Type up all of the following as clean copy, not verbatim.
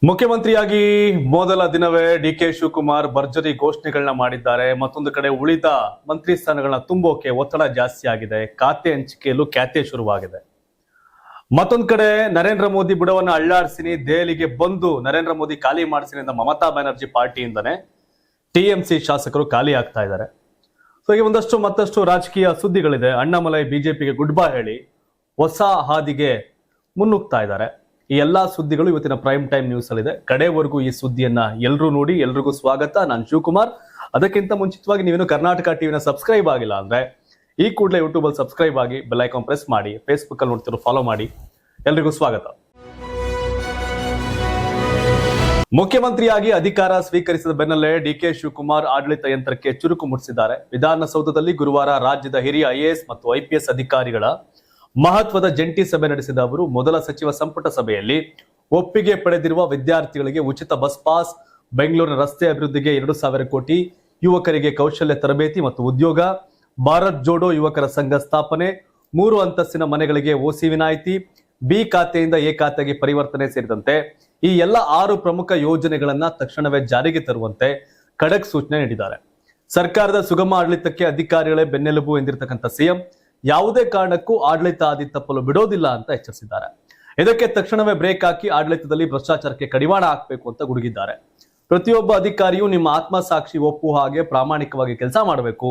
ಮುಖ್ಯಮಂತ್ರಿಯಾಗಿ ಮೊದಲ ದಿನವೇ ಡಿ.ಕೆ. ಶಿವಕುಮಾರ್ ಭರ್ಜರಿ ಘೋಷಣೆಗಳನ್ನ ಮಾಡಿದ್ದಾರೆ. ಮತ್ತೊಂದು ಕಡೆ ಉಳಿದ ಮಂತ್ರಿ ಸ್ಥಾನಗಳನ್ನ ತುಂಬೋಕೆ ಒತ್ತಡ ಜಾಸ್ತಿ ಆಗಿದೆ. ಖಾತೆ ಹಂಚಿಕೆಯಲ್ಲೂ ಖ್ಯಾತೆ ಶುರುವಾಗಿದೆ. ಮತ್ತೊಂದು ಕಡೆ ನರೇಂದ್ರ ಮೋದಿ ಬುಡವನ್ನ ಅಳ್ಳಾಡಿಸಿನಿ, ದೆಹಲಿಗೆ ಬಂದು ನರೇಂದ್ರ ಮೋದಿ ಖಾಲಿ ಮಾಡಿಸಿನಿ ಅಂತ ಮಮತಾ ಬ್ಯಾನರ್ಜಿ ಪಾರ್ಟಿಯಿಂದನೇ ಟಿಎಂಸಿ ಶಾಸಕರು ಖಾಲಿ ಆಗ್ತಾ ಇದ್ದಾರೆ. ಸೊ ಈಗ ಮತ್ತಷ್ಟು ರಾಜಕೀಯ ಸುದ್ದಿಗಳಿದೆ. ಅಣ್ಣಾಮಲೈ ಬಿಜೆಪಿಗೆ ಗುಡ್ ಬೈ ಹೇಳಿ ಹೊಸ ಹಾದಿಗೆ ಮುನ್ನುಗ್ತಾ ಇದ್ದಾರೆ. ಈ ಎಲ್ಲಾ ಸುದ್ದಿಗಳು ಇವತ್ತಿನ ಪ್ರೈಮ್ ಟೈಮ್ ನ್ಯೂಸ್ ಅಲ್ಲಿ ಇದೆ. ಕಡೆವರೆಗೂ ಈ ಸುದ್ದಿಯನ್ನ ಎಲ್ಲರೂ ನೋಡಿ. ಎಲ್ರಿಗೂ ಸ್ವಾಗತ. ನಾನು ಶಿವಕುಮಾರ್. ಅದಕ್ಕಿಂತ ಮುಂಚಿತವಾಗಿ ನೀವೇನು ಕರ್ನಾಟಕ ಟಿವಿನ ಸಬ್ಸ್ಕ್ರೈಬ್ ಆಗಿಲ್ಲ ಅಂದ್ರೆ ಈ ಕೂಡಲೇ ಯೂಟ್ಯೂಬ್ ಅಲ್ಲಿ ಸಬ್ಸ್ಕ್ರೈಬ್ ಆಗಿ ಬೆಲ್ ಐಕಾನ್ ಪ್ರೆಸ್ ಮಾಡಿ. ಫೇಸ್ಬುಕ್ ಅಲ್ಲಿ ನೋಡ್ತಿರೋ ಫಾಲೋ ಮಾಡಿ. ಎಲ್ರಿಗೂ ಸ್ವಾಗತ. ಮುಖ್ಯಮಂತ್ರಿಯಾಗಿ ಅಧಿಕಾರ ಸ್ವೀಕರಿಸಿದ ಬೆನ್ನಲ್ಲೇ ಡಿ.ಕೆ. ಶಿವಕುಮಾರ್ ಆಡಳಿತ ಯಂತ್ರಕ್ಕೆ ಚುರುಕು ಮುಟ್ಟಿಸಿದ್ದಾರೆ. ವಿಧಾನಸೌಧದಲ್ಲಿ ಗುರುವಾರ ರಾಜ್ಯದ ಹಿರಿಯ ಐಎಎಸ್ ಮತ್ತು ಐಪಿಎಸ್ ಅಧಿಕಾರಿಗಳ ಮಹತ್ವದ ಜಂಟಿ ಸಭೆ ನಡೆಸಿದ ಅವರು ಮೊದಲ ಸಚಿವ ಸಂಪುಟ ಸಭೆಯಲ್ಲಿ ಒಪ್ಪಿಗೆ ಪಡೆದಿರುವ ವಿದ್ಯಾರ್ಥಿಗಳಿಗೆ ಉಚಿತ ಬಸ್ ಪಾಸ್, ಬೆಂಗಳೂರಿನ ರಸ್ತೆ ಅಭಿವೃದ್ಧಿಗೆ 2,000 ಕೋಟಿ, ಯುವಕರಿಗೆ ಕೌಶಲ್ಯ ತರಬೇತಿ ಮತ್ತು ಉದ್ಯೋಗ, ಭಾರತ್ ಜೋಡೋ ಯುವಕರ ಸಂಘ ಸ್ಥಾಪನೆ, 3 ಅಂತಸ್ತಿನ ಮನೆಗಳಿಗೆ ಓಸಿ ವಿನಾಯಿತಿ, ಬಿ ಖಾತೆಯಿಂದ ಎ ಖಾತೆಗೆ ಪರಿವರ್ತನೆ ಸೇರಿದಂತೆ ಈ ಎಲ್ಲ 6 ಪ್ರಮುಖ ಯೋಜನೆಗಳನ್ನ ತಕ್ಷಣವೇ ಜಾರಿಗೆ ತರುವಂತೆ ಖಡಕ್ ಸೂಚನೆ ನೀಡಿದ್ದಾರೆ. ಸರ್ಕಾರದ ಸುಗಮ ಆಡಳಿತಕ್ಕೆ ಅಧಿಕಾರಿಗಳೇ ಬೆನ್ನೆಲುಬು ಎಂದಿರತಕ್ಕಂಥ ಸಿಎಂ ಯಾವುದೇ ಕಾರಣಕ್ಕೂ ಆಡಳಿತ ಹಾದಿ ತಪ್ಪಲು ಬಿಡೋದಿಲ್ಲ ಅಂತ ಎಚ್ಚರಿಸಿದ್ದಾರೆ. ಇದಕ್ಕೆ ತಕ್ಷಣವೇ ಬ್ರೇಕ್ ಹಾಕಿ ಆಡಳಿತದಲ್ಲಿ ಭ್ರಷ್ಟಾಚಾರಕ್ಕೆ ಕಡಿವಾಣ ಹಾಕಬೇಕು ಅಂತ ಗುಡುಗಿದ್ದಾರೆ. ಪ್ರತಿಯೊಬ್ಬ ಅಧಿಕಾರಿಯೂ ನಿಮ್ಮ ಆತ್ಮಸಾಕ್ಷಿ ಒಪ್ಪುವ ಹಾಗೆ ಪ್ರಾಮಾಣಿಕವಾಗಿ ಕೆಲಸ ಮಾಡಬೇಕು.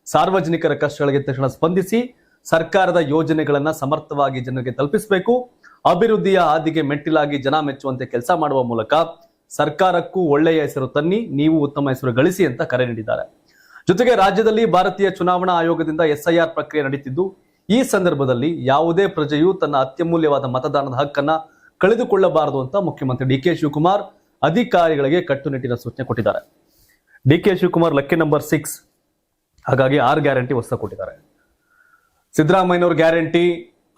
ಸಾರ್ವಜನಿಕರ ಕಷ್ಟಗಳಿಗೆ ತಕ್ಷಣ ಸ್ಪಂದಿಸಿ ಸರ್ಕಾರದ ಯೋಜನೆಗಳನ್ನ ಸಮರ್ಥವಾಗಿ ಜನರಿಗೆ ತಲುಪಿಸಬೇಕು. ಅಭಿವೃದ್ಧಿಯ ಹಾದಿಗೆ ಮೆಟ್ಟಿಲಾಗಿ ಜನ ಮೆಚ್ಚುವಂತೆ ಕೆಲಸ ಮಾಡುವ ಮೂಲಕ ಸರ್ಕಾರಕ್ಕೂ ಒಳ್ಳೆಯ ಹೆಸರು ತನ್ನಿ, ನೀವು ಉತ್ತಮ ಹೆಸರು ಗಳಿಸಿ ಅಂತ ಕರೆ ನೀಡಿದ್ದಾರೆ. ಜೊತೆಗೆ ರಾಜ್ಯದಲ್ಲಿ ಭಾರತೀಯ ಚುನಾವಣಾ ಆಯೋಗದಿಂದ SIR ಪ್ರಕ್ರಿಯೆ ನಡೀತಿದ್ದು, ಈ ಸಂದರ್ಭದಲ್ಲಿ ಯಾವುದೇ ಪ್ರಜೆಯು ತನ್ನ ಅತ್ಯಮೂಲ್ಯವಾದ ಮತದಾನದ ಹಕ್ಕನ್ನ ಕಳೆದುಕೊಳ್ಳಬಾರದು ಅಂತ ಮುಖ್ಯಮಂತ್ರಿ ಡಿ.ಕೆ. ಶಿವಕುಮಾರ್ ಅಧಿಕಾರಿಗಳಿಗೆ ಕಟ್ಟುನಿಟ್ಟಿನ ಸೂಚನೆ ಕೊಟ್ಟಿದ್ದಾರೆ. ಡಿ.ಕೆ. ಶಿವಕುಮಾರ್ ಲಕ್ಕಿ ನಂಬರ್ 6, ಹಾಗಾಗಿ 6 ಗ್ಯಾರಂಟಿ ಹೊಸ ಕೊಟ್ಟಿದ್ದಾರೆ. ಸಿದ್ದರಾಮಯ್ಯನವ್ರ ಗ್ಯಾರಂಟಿ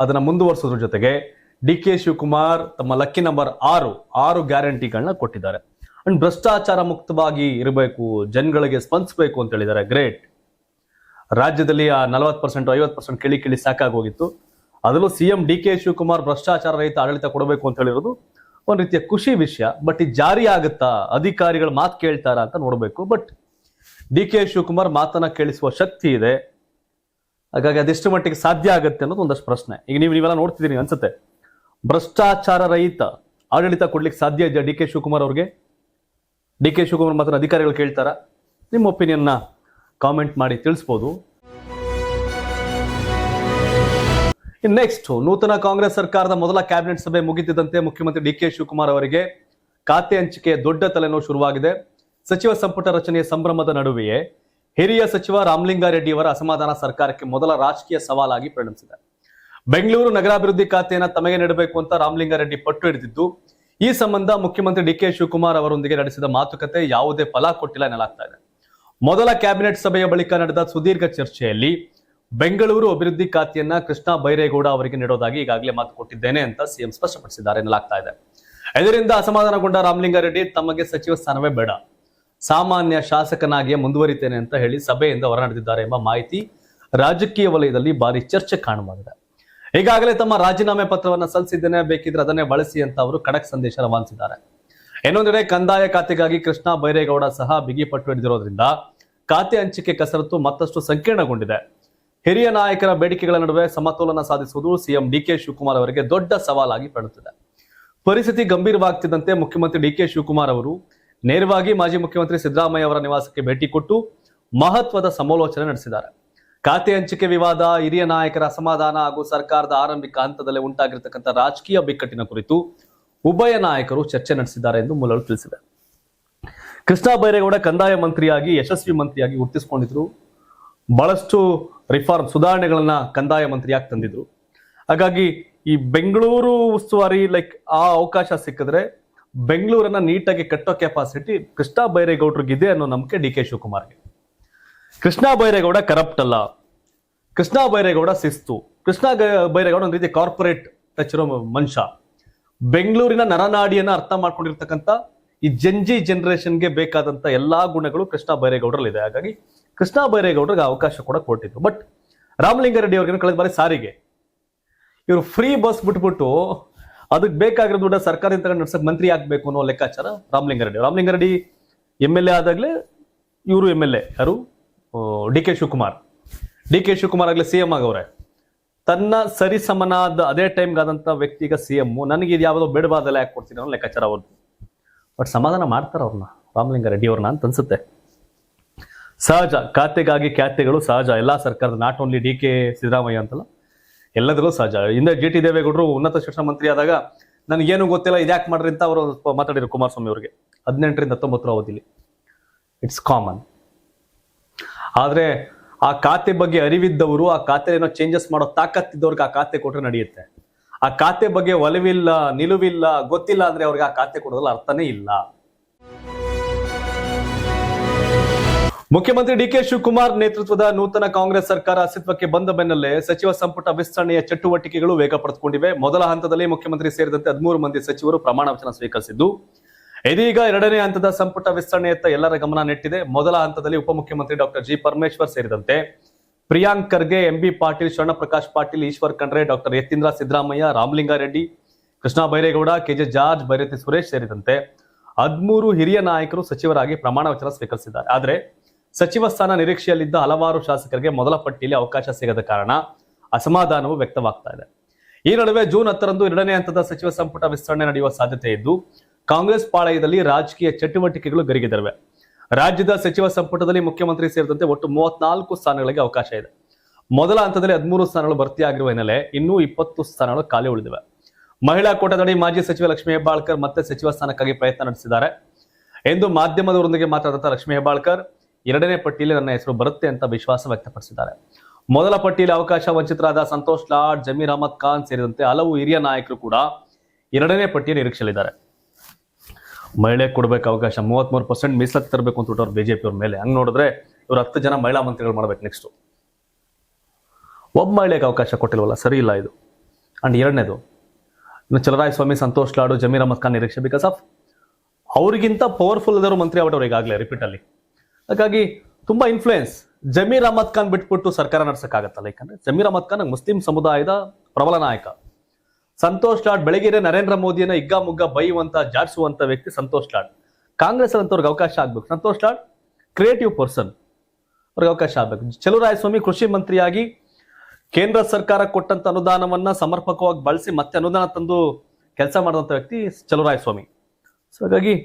ಅದನ್ನ ಮುಂದುವರಿಸೋದ್ರ ಜೊತೆಗೆ ಡಿ.ಕೆ. ಶಿವಕುಮಾರ್ ತಮ್ಮ ಲಕ್ಕಿ ನಂಬರ್ 6 ಗ್ಯಾರಂಟಿಗಳನ್ನ ಕೊಟ್ಟಿದ್ದಾರೆ. ಅಂಡ್ ಭ್ರಷ್ಟಾಚಾರ ಮುಕ್ತವಾಗಿ ಇರಬೇಕು, ಜನಗಳಿಗೆ ಸ್ಪಂದಿಸಬೇಕು ಅಂತ ಹೇಳಿದ್ದಾರೆ. ಗ್ರೇಟ್. ರಾಜ್ಯದಲ್ಲಿ 40% 50% ಕಿಳಿ ಸಾಕಾಗೋಗಿತ್ತು. ಅದರಲ್ಲೂ ಸಿಎಂ ಡಿ.ಕೆ. ಶಿವಕುಮಾರ್ ಭ್ರಷ್ಟಾಚಾರ ರಹಿತ ಆಡಳಿತ ಕೊಡಬೇಕು ಅಂತ ಹೇಳಿರೋದು ಒಂದ್ ರೀತಿಯ ಖುಷಿ ವಿಷಯ. ಬಟ್ ಇದು ಜಾರಿ ಆಗುತ್ತಾ, ಅಧಿಕಾರಿಗಳ ಮಾತು ಕೇಳ್ತಾರ ಅಂತ ನೋಡ್ಬೇಕು. ಬಟ್ ಡಿ.ಕೆ. ಶಿವಕುಮಾರ್ ಮಾತನ್ನ ಕೇಳಿಸುವ ಶಕ್ತಿ ಇದೆ. ಹಾಗಾಗಿ ಅದೆಷ್ಟು ಮಟ್ಟಿಗೆ ಸಾಧ್ಯ ಆಗುತ್ತೆ ಅನ್ನೋದು ಒಂದಷ್ಟು ಪ್ರಶ್ನೆ. ಈಗ ನೀವೆಲ್ಲ ನೋಡ್ತಿದ್ದೀರಿ ಅನ್ಸುತ್ತೆ. ಭ್ರಷ್ಟಾಚಾರ ರಹಿತ ಆಡಳಿತ ಕೊಡ್ಲಿಕ್ಕೆ ಸಾಧ್ಯ ಇದೆಯಾ ಡಿ.ಕೆ. ಶಿವಕುಮಾರ್ ಅವ್ರಿಗೆ? ಡಿ.ಕೆ. ಶಿವಕುಮಾರ್ ಮಾತ್ರ ಅಧಿಕಾರಿಗಳು ಕೇಳ್ತಾರ? ನಿಮ್ಮ ಒಪಿನಿಯನ್ನ ಕಾಮೆಂಟ್ ಮಾಡಿ ತಿಳಿಸ್ಬೋದು. ನೆಕ್ಸ್ಟ್, ನೂತನ ಕಾಂಗ್ರೆಸ್ ಸರ್ಕಾರದ ಮೊದಲ ಕ್ಯಾಬಿನೆಟ್ ಸಭೆ ಮುಗಿತಿದ್ದಂತೆ ಮುಖ್ಯಮಂತ್ರಿ ಡಿ.ಕೆ. ಶಿವಕುಮಾರ್ ಅವರಿಗೆ ಖಾತೆ ಹಂಚಿಕೆ ದೊಡ್ಡ ತಲೆನೋವು ಶುರುವಾಗಿದೆ. ಸಚಿವ ಸಂಪುಟ ರಚನೆಯ ಸಂಭ್ರಮದ ನಡುವೆಯೇ ಹಿರಿಯ ಸಚಿವ ರಾಮಲಿಂಗಾರೆಡ್ಡಿ ಅವರ ಅಸಮಾಧಾನ ಸರ್ಕಾರಕ್ಕೆ ಮೊದಲ ರಾಜಕೀಯ ಸವಾಲಾಗಿ ಪರಿಣಮಿಸಿದೆ. ಬೆಂಗಳೂರು ನಗರಾಭಿವೃದ್ಧಿ ಖಾತೆಯನ್ನು ತಮಗೆ ನೀಡಬೇಕು ಅಂತ ರಾಮಲಿಂಗಾರೆಡ್ಡಿ ಪಟ್ಟು ಹಿಡಿದಿದ್ದು, ಈ ಸಂಬಂಧ ಮುಖ್ಯಮಂತ್ರಿ ಡಿ.ಕೆ. ಶಿವಕುಮಾರ್ ಅವರೊಂದಿಗೆ ನಡೆಸಿದ ಮಾತುಕತೆ ಯಾವುದೇ ಫಲ ಕೊಟ್ಟಿಲ್ಲ ಎನ್ನಲಾಗ್ತಾ ಇದೆ. ಮೊದಲ ಕ್ಯಾಬಿನೆಟ್ ಸಭೆಯ ಬಳಿಕ ನಡೆದ ಸುದೀರ್ಘ ಚರ್ಚೆಯಲ್ಲಿ ಬೆಂಗಳೂರು ಅಭಿವೃದ್ಧಿ ಖಾತೆಯನ್ನ ಕೃಷ್ಣ ಬೈರೇಗೌಡ ಅವರಿಗೆ ನೀಡೋದಾಗಿ ಈಗಾಗಲೇ ಮಾತು ಕೊಟ್ಟಿದ್ದೇನೆ ಅಂತ ಸಿಎಂ ಸ್ಪಷ್ಟಪಡಿಸಿದ್ದಾರೆ ಎನ್ನಲಾಗ್ತಾ ಇದೆ. ಇದರಿಂದ ಅಸಮಾಧಾನಗೊಂಡ ರಾಮಲಿಂಗಾರೆಡ್ಡಿ ತಮಗೆ ಸಚಿವ ಸ್ಥಾನವೇ ಬೇಡ, ಸಾಮಾನ್ಯ ಶಾಸಕನಾಗಿಯೇ ಮುಂದುವರಿತೇನೆ ಅಂತ ಹೇಳಿ ಸಭೆಯಿಂದ ಹೊರನಡೆದಿದ್ದಾರೆ ಎಂಬ ಮಾಹಿತಿ ರಾಜಕೀಯ ವಲಯದಲ್ಲಿ ಭಾರಿ ಚರ್ಚೆ ಕಾಣುವಂತಿದೆ. ಈಗಾಗಲೇ ತಮ್ಮ ರಾಜೀನಾಮೆ ಪತ್ರವನ್ನ ಸಲ್ಲಿಸಿದ್ದೇನೆ, ಬೇಕಿದ್ರೆ ಅದನ್ನೇ ಬಳಸಿ ಅಂತ ಅವರು ಖಡಕ್ ಸಂದೇಶ ರವಾನಿಸಿದ್ದಾರೆ. ಇನ್ನೊಂದೆಡೆ ಕಂದಾಯ ಖಾತೆಗಾಗಿ ಕೃಷ್ಣ ಬೈರೇಗೌಡ ಸಹ ಬಿಗಿ ಪಟ್ಟು ಹಿಡಿದಿರೋದ್ರಿಂದ ಖಾತೆ ಹಂಚಿಕೆ ಕಸರತ್ತು ಮತ್ತಷ್ಟು ಸಂಕೀರ್ಣಗೊಂಡಿದೆ. ಹಿರಿಯ ನಾಯಕರ ಬೇಡಿಕೆಗಳ ನಡುವೆ ಸಮತೋಲನ ಸಾಧಿಸುವುದು ಸಿಎಂ ಡಿ.ಕೆ. ಶಿವಕುಮಾರ್ ಅವರಿಗೆ ದೊಡ್ಡ ಸವಾಲಾಗಿ ಕಾಣುತ್ತಿದೆ. ಪರಿಸ್ಥಿತಿ ಗಂಭೀರವಾಗ್ತಿದ್ದಂತೆ ಮುಖ್ಯಮಂತ್ರಿ ಡಿ.ಕೆ. ಶಿವಕುಮಾರ್ ಅವರು ನೇರವಾಗಿ ಮಾಜಿ ಮುಖ್ಯಮಂತ್ರಿ ಸಿದ್ದರಾಮಯ್ಯ ಅವರ ನಿವಾಸಕ್ಕೆ ಭೇಟಿ ಕೊಟ್ಟು ಮಹತ್ವದ ಸಮಾಲೋಚನೆ ನಡೆಸಿದ್ದಾರೆ. ಖಾತೆ ಹಂಚಿಕೆ ವಿವಾದ, ಹಿರಿಯ ನಾಯಕರ ಅಸಮಾಧಾನ ಹಾಗೂ ಸರ್ಕಾರದ ಆರಂಭಿಕ ಹಂತದಲ್ಲೇ ಉಂಟಾಗಿರತಕ್ಕಂಥ ರಾಜಕೀಯ ಬಿಕ್ಕಟ್ಟಿನ ಕುರಿತು ಉಭಯ ನಾಯಕರು ಚರ್ಚೆ ನಡೆಸಿದ್ದಾರೆ ಎಂದು ಮೂಲಗಳು ತಿಳಿಸಿದೆ. ಕೃಷ್ಣ ಬೈರೇಗೌಡ ಕಂದಾಯ ಮಂತ್ರಿಯಾಗಿ ಯಶಸ್ವಿ ಮಂತ್ರಿಯಾಗಿ ಗುರುತಿಸಿಕೊಂಡಿದ್ರು. ಬಹಳಷ್ಟು ರಿಫಾರ್ಮ್ ಸುಧಾರಣೆಗಳನ್ನ ಕಂದಾಯ ಮಂತ್ರಿಯಾಗಿ ತಂದಿದ್ರು. ಹಾಗಾಗಿ ಈ ಬೆಂಗಳೂರು ಉಸ್ತುವಾರಿ ಆ ಅವಕಾಶ ಸಿಕ್ಕಿದ್ರೆ ಬೆಂಗಳೂರನ್ನ ನೀಟಾಗಿ ಕಟ್ಟೋ ಕೆಪಾಸಿಟಿ ಕೃಷ್ಣ ಬೈರೇಗೌಡರಿಗಿದೆ ಅನ್ನೋ ನಂಬಿಕೆ ಡಿ.ಕೆ. ಶಿವಕುಮಾರ್ಗೆ. ಕೃಷ್ಣ ಬೈರೇಗೌಡ ಕರಪ್ಟ್ ಅಲ್ಲ, ಕೃಷ್ಣ ಬೈರೇಗೌಡ ಶಿಸ್ತು, ಕೃಷ್ಣ ಬೈರೇಗೌಡ ಒಂದು ರೀತಿ ಕಾರ್ಪೊರೇಟ್ ಟಚ್ ಇರೋ ಮನುಷ್ಯ. ಬೆಂಗಳೂರಿನ ನರನಾಡಿಯನ್ನ ಅರ್ಥ ಮಾಡ್ಕೊಂಡಿರ್ತಕ್ಕಂಥ ಈ ಜನರೇಷನ್ಗೆ ಬೇಕಾದಂತ ಎಲ್ಲಾ ಗುಣಗಳು ಕೃಷ್ಣ ಬೈರೇಗೌಡರಲ್ಲಿದೆ. ಹಾಗಾಗಿ ಕೃಷ್ಣ ಬೈರೇಗೌಡರಿಗೆ ಅವಕಾಶ ಕೂಡ ಕೊಟ್ಟಿದ್ರು. ಬಟ್ ರಾಮಲಿಂಗಾರೆಡ್ಡಿ ಅವ್ರಿಗೆ ಕಳೆದ ಬಾರಿ ಸಾರಿಗೆ ಇವರು ಫ್ರೀ ಬಸ್ ಬಿಟ್ಬಿಟ್ಟು ಅದಕ್ಕೆ ಬೇಕಾಗಿರೋ ದುಡ್ಡ ಸರ್ಕಾರದಿಂದ ತಗೊಂಡು ನಡ್ಸಕ್ ಮಂತ್ರಿ ಆಗ್ಬೇಕು ಅನ್ನೋ ಲೆಕ್ಕಾಚಾರ ರಾಮಲಿಂಗಾರೆಡ್ಡಿ MLA ಆದಾಗ್ಲೇ ಇವರು MLA ಯಾರು ಡಿ ಕೆ ಶಿವಕುಮಾರ್ ಆಗ್ಲೇ CM ಆಗವ್ರೆ. ತನ್ನ ಸರಿಸಮನಾದ ಅದೇ ಟೈಮ್ಗಾದಂತ ವ್ಯಕ್ತಿಗ CM ನನಗೆ ಇದು ಯಾವುದೋ ಬೇಡವಾದಲ್ಲ ಯಾಕೆ ಕೊಡ್ತೀನಿ ಅನ್ನೋ ಲೆಕ್ಕಾಚಾರ ಅವ್ರದ್ದು. ಬಟ್ ಸಮಾಧಾನ ಮಾಡ್ತಾರ ಅವ್ರನ್ನ ರಾಮಲಿಂಗಾರೆಡ್ಡಿ ಅವ್ರನ್ನ ಅಂತ ಅನ್ಸುತ್ತೆ. ಸಹಜ, ಖಾತೆಗಾಗಿ ಖ್ಯಾತೆಗಳು ಸಹಜ ಎಲ್ಲಾ ಸರ್ಕಾರದ, ನಾಟ್ ಓನ್ಲಿ DK ಸಿದ್ದರಾಮಯ್ಯ ಅಂತಲ್ಲ, ಎಲ್ಲದರಲ್ಲೂ ಸಹಜ. ಹಿಂದೆ GT ದೇವೇಗೌಡರು ಉನ್ನತ ಶಿಕ್ಷಣ ಮಂತ್ರಿ ಆದಾಗ ನನಗೇನು ಗೊತ್ತಿಲ್ಲ ಇದ್ಯಾಕೆ ಮಾಡ್ರಿ ಅಂತ ಅವರು ಮಾತಾಡಿದ್ರು ಕುಮಾರಸ್ವಾಮಿ ಅವರಿಗೆ 18ರಿಂದ 19 ಅವಧಿಲಿ. It's common. ಆದ್ರೆ ಆ ಖಾತೆ ಬಗ್ಗೆ ಅರಿವಿದ್ದವರು, ಆ ಖಾತೆ ಏನೋ ಚೇಂಜಸ್ ಮಾಡೋ ತಾಕತ್ತಿದ್ದವ್ರಿಗೆ ಆ ಖಾತೆ ಕೊಟ್ಟರೆ ನಡೆಯುತ್ತೆ. ಆ ಖಾತೆ ಬಗ್ಗೆ ಒಲವಿಲ್ಲ, ನಿಲುವಿಲ್ಲ, ಗೊತ್ತಿಲ್ಲ ಅಂದ್ರೆ ಅವ್ರಿಗೆ ಆ ಖಾತೆ ಕೊಡೋದ್ರಲ್ಲಿ ಅರ್ಥನೇ ಇಲ್ಲ. ಮುಖ್ಯಮಂತ್ರಿ DK ಶಿವಕುಮಾರ್ ನೇತೃತ್ವದ ನೂತನ ಕಾಂಗ್ರೆಸ್ ಸರ್ಕಾರ ಅಸ್ತಿತ್ವಕ್ಕೆ ಬಂದ ಬೆನ್ನಲ್ಲೇ ಸಚಿವ ಸಂಪುಟ ವಿಸ್ತರಣೆಯ ಚಟುವಟಿಕೆಗಳು ವೇಗ ಪಡೆದುಕೊಂಡಿವೆ. ಮೊದಲ ಹಂತದಲ್ಲಿ ಮುಖ್ಯಮಂತ್ರಿ ಸೇರಿದಂತೆ 13 ಮಂದಿ ಸಚಿವರು ಪ್ರಮಾಣ ವಚನ ಸ್ವೀಕರಿಸಿದ್ದು, ಇದೀಗ 2ನೇ ಹಂತದ ಸಂಪುಟ ವಿಸ್ತರಣೆಯತ್ತ ಎಲ್ಲರ ಗಮನ ನೆಟ್ಟಿದೆ. ಮೊದಲ ಹಂತದಲ್ಲಿ ಉಪಮುಖ್ಯಮಂತ್ರಿ ಡಾಕ್ಟರ್ G ಪರಮೇಶ್ವರ್ ಸೇರಿದಂತೆ Priyank Kharge, MB Patil, Sharanprakash Patil, Eshwar Khandre, doctor Yathindra Siddaramaiah, Ramalinga Reddy, Krishna Byregowda, KJ George, Byrathi Suresh ಸೇರಿದಂತೆ 13 ಹಿರಿಯ ನಾಯಕರು ಸಚಿವರಾಗಿ ಪ್ರಮಾಣ ವಚನ ಸ್ವೀಕರಿಸಿದ್ದಾರೆ. ಆದರೆ ಸಚಿವ ಸ್ಥಾನ ನಿರೀಕ್ಷೆಯಲ್ಲಿದ್ದ ಹಲವಾರು ಶಾಸಕರಿಗೆ ಮೊದಲ ಪಟ್ಟಿಯಲ್ಲಿ ಅವಕಾಶ ಸಿಗದ ಕಾರಣ ಅಸಮಾಧಾನವು ವ್ಯಕ್ತವಾಗ್ತಾ ಇದೆ. ಈ ನಡುವೆ ಜೂನ್ 10ರಂದು 2ನೇ ಹಂತದ ಸಚಿವ ಸಂಪುಟ ವಿಸ್ತರಣೆ ನಡೆಯುವ ಸಾಧ್ಯತೆ ಇದ್ದು, ಕಾಂಗ್ರೆಸ್ ಪಾಳಯದಲ್ಲಿ ರಾಜಕೀಯ ಚಟುವಟಿಕೆಗಳು ಗರಿಗೆದರಿವೆ. ರಾಜ್ಯದ ಸಚಿವ ಸಂಪುಟದಲ್ಲಿ ಮುಖ್ಯಮಂತ್ರಿ ಸೇರಿದಂತೆ ಒಟ್ಟು 34 ಸ್ಥಾನಗಳಿಗೆ ಅವಕಾಶ ಇದೆ. ಮೊದಲ ಹಂತದಲ್ಲಿ 13 ಸ್ಥಾನಗಳು ಭರ್ತಿಯಾಗಿರುವ ಹಿನ್ನೆಲೆ ಇನ್ನೂ 20 ಸ್ಥಾನಗಳು ಖಾಲಿ ಉಳಿದಿವೆ. ಮಹಿಳಾ ಕೋಟಾದಡಿ ಮಾಜಿ ಸಚಿವ ಲಕ್ಷ್ಮೀ ಹೆಬ್ಬಾಳ್ಕರ್ ಮತ್ತೆ ಸಚಿವ ಸ್ಥಾನಕ್ಕಾಗಿ ಪ್ರಯತ್ನ ನಡೆಸಿದ್ದಾರೆ ಎಂದು ಮಾಧ್ಯಮದವರೊಂದಿಗೆ ಮಾತನಾಡಿದ ಲಕ್ಷ್ಮೀ ಹೆಬ್ಬಾಳ್ಕರ್ 2ನೇ ಪಟ್ಟಿಯಲ್ಲಿ ನನ್ನ ಹೆಸರು ಬರುತ್ತೆ ಅಂತ ವಿಶ್ವಾಸ ವ್ಯಕ್ತಪಡಿಸಿದ್ದಾರೆ. ಮೊದಲ ಪಟ್ಟಿಯಲ್ಲಿ ಅವಕಾಶ ವಂಚಿತರಾದ ಸಂತೋಷ್ ಲಾಡ್, ಜಮೀರ್ ಅಹಮದ್ ಖಾನ್ ಸೇರಿದಂತೆ ಹಲವು ಹಿರಿಯ ನಾಯಕರು ಕೂಡ 2ನೇ ಪಟ್ಟಿಯ ನಿರೀಕ್ಷೆಯಲ್ಲಿದ್ದಾರೆ. ಮಹಿಳೆ ಕೊಡ್ಬೇಕು ಅವಕಾಶ, 33% ಮೀಸಲಾತಿ ತರಬೇಕು ಅಂತ ಅವ್ರು BJP ಅವ್ರ ಮೇಲೆ. ಹಂಗ್ ನೋಡಿದ್ರೆ ಇವ್ರು 10 ಜನ ಮಹಿಳಾ ಮಂತ್ರಿಗಳು ಮಾಡ್ಬೇಕು. ನೆಕ್ಸ್ಟ್ ಒಬ್ಬ ಮಹಿಳೆಗೆ ಅವಕಾಶ ಕೊಟ್ಟಿಲ್ವಲ್ಲ, ಸರಿ ಇಲ್ಲ ಇದು. ಅಂಡ್ 2ನೇದು ಚಲರಾಯ ಸ್ವಾಮಿ, ಸಂತೋಷ್ ಲಾಡು, ಜಮೀರ್ ಅಹಮದ್ ಖಾನ್ ನಿರೀಕ್ಷೆ. ಬಿಕಾಸ್ ಆಫ್ ಅವ್ರಿಗಿಂತ ಪವರ್ಫುಲ್ ಇದ್ದವರು ಮಂತ್ರಿ ಆಗ್ಬಿಟ್ಟವ್ರು ಈಗಾಗಲೇ ರಿಪೀಟ್ ಅಲ್ಲಿ. ಹಾಗಾಗಿ ತುಂಬಾ ಇನ್ಫ್ಲೂಯೆನ್ಸ್. ಜಮೀರ್ ಅಹಮದ್ ಖಾನ್ ಬಿಟ್ಬಿಟ್ಟು ಸರ್ಕಾರ ನಡ್ಸಕ್ಕಾಗತ್ತಲ್ಲ, ಯಾಕಂದ್ರೆ ಜಮೀರ್ ಅಹಮದ್ ಖಾನ್ ಮುಸ್ಲಿಂ ಸಮುದಾಯದ ಪ್ರಬಲ ನಾಯಕ. ಸಂತೋಷ್ ಲಾಡ್ ಬೆಳಗ್ಗೆ ನರೇಂದ್ರ ಮೋದಿಯನ್ನ ಹಿಗ್ಗಾಮುಗ್ಗ ಬೈಯುವಂತ, ಜಾಡ್ಸುವಂತ ವ್ಯಕ್ತಿ ಸಂತೋಷ್ ಲಾಡ್. ಕಾಂಗ್ರೆಸ್ ಅಂತವ್ರಿಗೆ ಅವಕಾಶ ಆಗ್ಬೇಕು. ಸಂತೋಷ್ ಲಾಡ್ ಕ್ರಿಯೇಟಿವ್ ಪರ್ಸನ್, ಅವ್ರಿಗೆ ಅವಕಾಶ ಆಗ್ಬೇಕು. ಚಲುವರಾಯಸ್ವಾಮಿ ಕೃಷಿ ಮಂತ್ರಿಯಾಗಿ ಕೇಂದ್ರ ಸರ್ಕಾರ ಕೊಟ್ಟಂತ ಅನುದಾನವನ್ನ ಸಮರ್ಪಕವಾಗಿ ಬಳಸಿ ಮತ್ತೆ ಅನುದಾನ ತಂದು ಕೆಲಸ ಮಾಡುವಂತ ವ್ಯಕ್ತಿ ಚಲುವರಾಯಸ್ವಾಮಿ. ಸೊ ಹಾಗಾಗಿ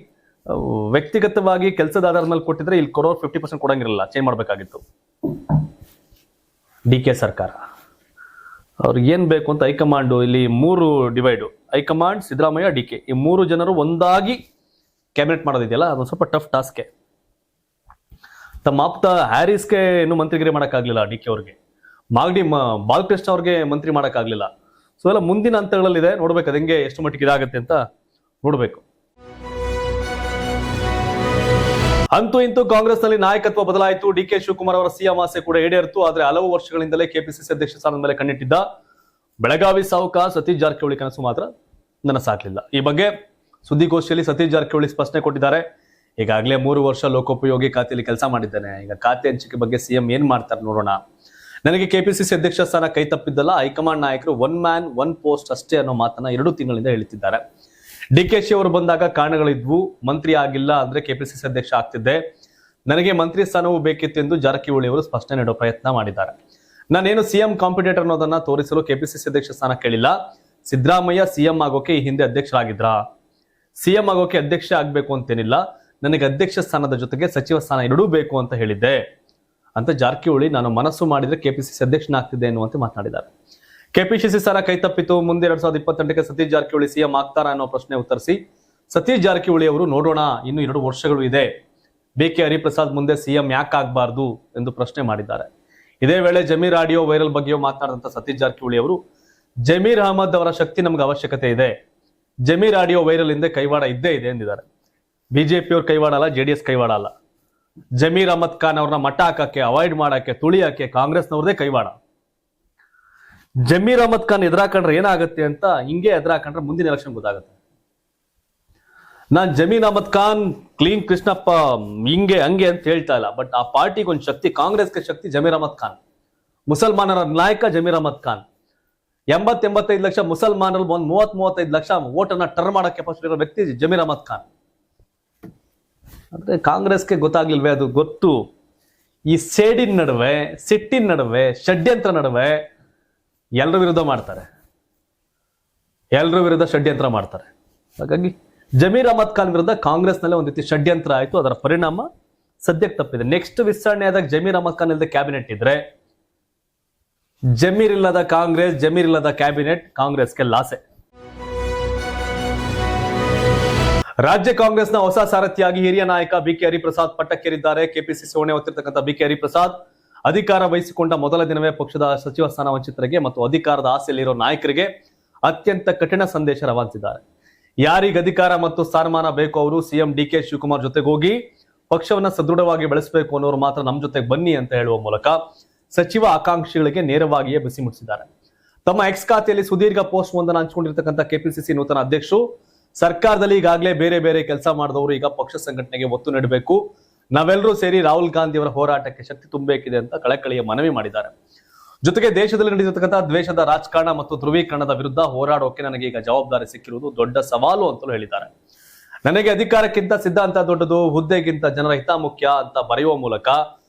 ವ್ಯಕ್ತಿಗತವಾಗಿ ಕೆಲಸದ ಆಧಾರದ ಮೇಲೆ ಕೊಟ್ಟಿದ್ರೆ ಇಲ್ಲಿ ಕೊಡೋರು 50% ಕೊಡಂಗಿರಲ್ಲ, ಚೇಂಜ್ ಮಾಡಬೇಕಾಗಿತ್ತು. DK ಸರ್ಕಾರ ಅವ್ರಿಗೆ ಏನ್ ಬೇಕು ಅಂತ ಹೈಕಮಾಂಡ್ ಇಲ್ಲಿ 3 ಡಿವೈಡ್, ಹೈಕಮಾಂಡ್, ಸಿದ್ದರಾಮಯ್ಯ, DK, ಈ 3 ಜನರು ಒಂದಾಗಿ ಕ್ಯಾಬಿನೆಟ್ ಮಾಡೋದಿದೆಯಲ್ಲ, ಅದೊಂದು ಸ್ವಲ್ಪ ಟಫ್ ಟಾಸ್ಕೆ. ತಮ್ಮ ಆಪ್ತ ಹ್ಯಾರಿಸ್ಗೆ ಇನ್ನು ಮಂತ್ರಿಗಿರಿ ಮಾಡೋಕ್ಕಾಗ್ಲಿಲ್ಲ DK ಅವ್ರಿಗೆ, ಮಾಗಡಿ ಬಾಲಕೃಷ್ಣ ಅವ್ರಿಗೆ ಮಂತ್ರಿ ಮಾಡೋಕ್ಕಾಗ್ಲಿಲ್ಲ. ಸೊ ಎಲ್ಲ ಮುಂದಿನ ಹಂತಗಳಲ್ಲಿದೆ, ನೋಡ್ಬೇಕು ಅದು ಹೆಂಗೆ ಎಷ್ಟು ಮಟ್ಟಿಗೆ ಇದಾಗುತ್ತೆ ಅಂತ ನೋಡ್ಬೇಕು. ಅಂತೂ ಇಂತೂ ಕಾಂಗ್ರೆಸ್ನಲ್ಲಿ ನಾಯಕತ್ವ ಬದಲಾಯಿತು. DK ಶಿವಕುಮಾರ್ ಅವರ CM ಆಸೆ ಕೂಡ ಈಡೇರಿತು. ಆದ್ರೆ ಹಲವು ವರ್ಷಗಳಿಂದಲೇ KPCC ಅಧ್ಯಕ್ಷ ಸ್ಥಾನದ ಮೇಲೆ ಕಣ್ಣಿಟ್ಟಿದ್ದ ಬೆಳಗಾವಿ ಸಾಹುಕಾರ ಸತೀಶ್ ಜಾರಕಿಹೊಳಿ ಕನಸು ಮಾತ್ರ ನನಸಾಗ್ಲಿಲ್ಲ. ಈ ಬಗ್ಗೆ ಸುದ್ದಿಗೋಷ್ಠಿಯಲ್ಲಿ ಸತೀಶ್ ಜಾರಕಿಹೊಳಿ ಸ್ಪಷ್ಟನೆ ಕೊಟ್ಟಿದ್ದಾರೆ. ಈಗಾಗಲೇ 3 ವರ್ಷ ಲೋಕೋಪಯೋಗಿ ಖಾತೆಯಲ್ಲಿ ಕೆಲಸ ಮಾಡಿದ್ದೇನೆ, ಈಗ ಖಾತೆ ಹಂಚಿಕೆ ಬಗ್ಗೆ CM ಏನ್ ಮಾಡ್ತಾರೆ ನೋಡೋಣ. ನನಗೆ KPCC ಅಧ್ಯಕ್ಷ ಸ್ಥಾನ ಕೈ ತಪ್ಪಿದ್ದಲ್ಲ, ಹೈಕಮಾಂಡ್ ನಾಯಕರು 1 man 1 post ಅಷ್ಟೇ ಅನ್ನೋ ಮಾತನ್ನ 2 ತಿಂಗಳಿಂದ ಹೇಳ್ತಿದ್ದಾರೆ. DKಶಿ ಅವರು ಬಂದಾಗ ಕಾರಣಗಳಿದ್ವು, ಮಂತ್ರಿ ಆಗಿಲ್ಲ ಅಂದ್ರೆ KPCC ಅಧ್ಯಕ್ಷ ಆಗ್ತಿದ್ದೆ, ನನಗೆ ಮಂತ್ರಿ ಸ್ಥಾನವೂ ಬೇಕಿತ್ತು ಎಂದು ಜಾರಕಿಹೊಳಿ ಅವರು ಸ್ಪಷ್ಟನೆ ನೀಡೋ ಪ್ರಯತ್ನ ಮಾಡಿದ್ದಾರೆ. ನಾನೇನು CM ಕಾಂಪಿಟೇಟರ್ ಅನ್ನೋದನ್ನ ತೋರಿಸಲು KPCC ಅಧ್ಯಕ್ಷ ಸ್ಥಾನ ಕೇಳಿಲ್ಲ. ಸಿದ್ದರಾಮಯ್ಯ CM ಆಗೋಕೆ ಈ ಹಿಂದೆ ಅಧ್ಯಕ್ಷರಾಗಿದ್ರ, CM ಆಗೋಕೆ ಅಧ್ಯಕ್ಷ ಆಗ್ಬೇಕು ಅಂತೇನಿಲ್ಲ, ನನಗೆ ಅಧ್ಯಕ್ಷ ಸ್ಥಾನದ ಜೊತೆಗೆ ಸಚಿವ ಸ್ಥಾನ 2 ಬೇಕು ಅಂತ ಹೇಳಿದ್ದೆ ಅಂತ ಜಾರಕಿಹೊಳಿ ನಾನು ಮನಸ್ಸು ಮಾಡಿದ್ರೆ KPCC ಅಧ್ಯಕ್ಷನಾಗ್ತಿದ್ದೆ ಎನ್ನುವಂತೆ ಮಾತನಾಡಿದ್ದಾರೆ. KPCC ಸ್ಥಾನ ಕೈ ತಪ್ಪಿತು, ಮುಂದೆ 2028ಕ್ಕೆ ಸತೀಶ್ ಜಾರಕಿಹೊಳಿ CM ಆಗ್ತಾರಾ ಅನ್ನೋ ಪ್ರಶ್ನೆ ಉತ್ತರಿಸಿ ಸತೀಶ್ ಜಾರಕಿಹೊಳಿ ಅವರು ನೋಡೋಣ, ಇನ್ನು 2 ವರ್ಷಗಳು ಇದೆ, BK ಹರಿಪ್ರಸಾದ್ ಮುಂದೆ CM ಯಾಕೆ ಆಗ್ಬಾರ್ದು ಎಂದು ಪ್ರಶ್ನೆ ಮಾಡಿದ್ದಾರೆ. ಇದೇ ವೇಳೆ ಜಮೀರ್ ಆಡಿಯೋ ವೈರಲ್ ಬಗ್ಗೆಯೂ ಮಾತನಾಡಿದಂತ ಸತೀಶ್ ಜಾರಕಿಹೊಳಿ ಅವರು ಜಮೀರ್ ಅಹಮದ್ ಅವರ ಶಕ್ತಿ ನಮ್ಗೆ ಅವಶ್ಯಕತೆ ಇದೆ, ಜಮೀರ್ ಆಡಿಯೋ ವೈರಲ್ ಹಿಂದೆ ಕೈವಾಡ ಇದ್ದೇ ಇದೆ ಎಂದಿದ್ದಾರೆ. BJP ಅವ್ರ ಕೈವಾಡ ಅಲ್ಲ, JDS ಕೈವಾಡ ಅಲ್ಲ. ಜಮೀರ್ ಅಹಮದ್ ಖಾನ್ ಅವ್ರನ್ನ ಮಟ್ಟ ಹಾಕಕ್ಕೆ, ಅವಾಯ್ಡ್ ಮಾಡಕ್ಕೆ, ತುಳಿಯಕ್ಕೆ ಕಾಂಗ್ರೆಸ್ನವ್ರದೇ ಕೈವಾಡ. ಜಮೀರ್ ಅಹಮದ್ ಖಾನ್ ಎದುರಾಕೊಂಡ್ರೆ ಏನಾಗುತ್ತೆ ಅಂತ ಹಿಂಗೆ ಎದುರಾಕೊಂಡ್ರೆ ಮುಂದಿನ ಎಲೆಕ್ಷನ್ ಗೊತ್ತಾಗುತ್ತೆ. ನಾನ್ ಜಮೀರ್ ಅಹಮದ್ ಖಾನ್, ಕ್ಲೀನ್ ಕೃಷ್ಣಪ್ಪ ಹಿಂಗೆ ಹಂಗೆ ಅಂತ ಹೇಳ್ತಾ ಇಲ್ಲ, ಬಟ್ ಆ ಪಾರ್ಟಿಗೆ ಒಂದು ಶಕ್ತಿ, ಕಾಂಗ್ರೆಸ್ಗೆ ಶಕ್ತಿ ಜಮೀರ್ ಅಹಮದ್ ಖಾನ್, ಮುಸಲ್ಮಾನರ ನಾಯಕ ಜಮೀರ್ ಅಹಮದ್ ಖಾನ್. 85 ಲಕ್ಷ ಮುಸಲ್ಮಾನರು ಒಂದು 35 ಲಕ್ಷ ಓಟನ್ನ ಟರ್ನ್ ಮಾಡೋ ಕೆಪಾಸಿಟಿ ಇರೋ ವ್ಯಕ್ತಿ ಜಮೀರ್ ಅಹಮದ್ ಖಾನ್. ಅಂದ್ರೆ ಕಾಂಗ್ರೆಸ್ಗೆ ಗೊತ್ತಾಗ್ಲಿಲ್ವೇ? ಅದು ಗೊತ್ತು. ಈ ಸೇಡಿನ ನಡುವೆ, ಸಿಟ್ಟಿನ ನಡುವೆ, ಷಡ್ಯಂತ್ರ ನಡುವೆ ಎಲ್ಲರ ವಿರುದ್ಧ ಮಾಡ್ತಾರೆ, ಎಲ್ಲರ ವಿರುದ್ಧ ಷಡ್ಯಂತ್ರ ಮಾಡ್ತಾರೆ. ಹಾಗಾಗಿ ಜಮೀರ್ ಅಹಮದ್ ಖಾನ್ ವಿರುದ್ಧ ಕಾಂಗ್ರೆಸ್ನಲ್ಲೇ ಒಂದು ರೀತಿ ಷಡ್ಯಂತ್ರ ಆಯಿತು. ಅದರ ಪರಿಣಾಮ ಸದ್ಯಕ್ಕೆ ತಪ್ಪಿದೆ. ನೆಕ್ಸ್ಟ್ ವಿಸ್ತರಣೆ ಆದಾಗ ಜಮೀರ್ ಅಹಮದ್ ಖಾನ್ ಇಲ್ಲದೆ ಕ್ಯಾಬಿನೆಟ್ ಇದ್ರೆ, ಜಮೀರ್ ಇಲ್ಲದ ಕಾಂಗ್ರೆಸ್, ಜಮೀರ್ ಇಲ್ಲದ ಕ್ಯಾಬಿನೆಟ್, ಕಾಂಗ್ರೆಸ್ಗೆ ಲಾಸೆ. ರಾಜ್ಯ ಕಾಂಗ್ರೆಸ್ನ ಹೊಸ ಸಾರಥಿಯಾಗಿ ಹಿರಿಯ ನಾಯಕ ಬಿಕೆ ಹರಿಪ್ರಸಾದ್ ಪಟ್ಟಕ್ಕೇರಿದ್ದಾರೆ. ಕೆಪಿಸಿಸಿ ಹೊಣೆ ಹೊತ್ತಿರ್ತಕ್ಕಂಥ ಬಿಕೆ ಹರಿಪ್ರಸಾದ್ ಅಧಿಕಾರ ವಹಿಸಿಕೊಂಡ ಮೊದಲ ದಿನವೇ ಪಕ್ಷದ ಸಚಿವ ಸ್ಥಾನ ವಂಚಿತರಿಗೆ ಮತ್ತು ಅಧಿಕಾರದ ಆಸೆಯಲ್ಲಿರೋ ನಾಯಕರಿಗೆ ಅತ್ಯಂತ ಕಠಿಣ ಸಂದೇಶ ರವಾನಿಸಿದ್ದಾರೆ. ಯಾರಿಗೆ ಅಧಿಕಾರ ಮತ್ತು ಸ್ಥಾನಮಾನ ಬೇಕು ಅವರು ಸಿಎಂ ಡಿಕೆ ಶಿವಕುಮಾರ್ ಜೊತೆಗೆ ಹೋಗಿ ಪಕ್ಷವನ್ನ ಸದೃಢವಾಗಿ ಬೆಳೆಸಬೇಕು ಅನ್ನೋರು ಮಾತ್ರ ನಮ್ಮ ಜೊತೆಗೆ ಬನ್ನಿ ಅಂತ ಹೇಳುವ ಮೂಲಕ ಸಚಿವ ಆಕಾಂಕ್ಷಿಗಳಿಗೆ ನೇರವಾಗಿಯೇ ಬಿಸಿ ಮುಟ್ಟಿಸಿದ್ದಾರೆ. ತಮ್ಮ ಎಕ್ಸ್ ಖಾತೆಯಲ್ಲಿ ಸುದೀರ್ಘ ಪೋಸ್ಟ್ ಒಂದನ್ನು ಹಂಚಿಕೊಂಡಿರ್ತಕ್ಕಂಥ ಕೆಪಿಸಿಸಿ ನೂತನ ಅಧ್ಯಕ್ಷರು ಸರ್ಕಾರದಲ್ಲಿ ಈಗಾಗಲೇ ಬೇರೆ ಬೇರೆ ಕೆಲಸ ಮಾಡಿದವರು ಈಗ ಪಕ್ಷ ಸಂಘಟನೆಗೆ ಒತ್ತು ನೀಡಬೇಕು, ನಾವೆಲ್ಲರೂ ಸೇರಿ ರಾಹುಲ್ ಗಾಂಧಿ ಅವರ ಹೋರಾಟಕ್ಕೆ ಶಕ್ತಿ ತುಂಬಬೇಕಿದೆ ಅಂತ ಕಳಕಳಿಯ ಮನವಿ ಮಾಡಿದ್ದಾರೆ. ಜೊತೆಗೆ ದೇಶದಲ್ಲಿ ನಡೆದಿರತಕ್ಕಂಥ ದ್ವೇಷದ ರಾಜಕಾರಣ ಮತ್ತು ಧ್ರುವೀಕರಣದ ವಿರುದ್ಧ ಹೋರಾಡೋಕೆ ನನಗೆ ಈಗ ಜವಾಬ್ದಾರಿ ಸಿಕ್ಕಿರುವುದು ದೊಡ್ಡ ಸವಾಲು ಅಂತಲೂ ಹೇಳಿದ್ದಾರೆ. ನನಗೆ ಅಧಿಕಾರಕ್ಕಿಂತ ಸಿದ್ಧಾಂತ ದೊಡ್ಡದು, ಹುದ್ದೆಗಿಂತ ಜನರ ಹಿತ ಮುಖ್ಯ ಅಂತ ಬರೆಯುವ ಮೂಲಕ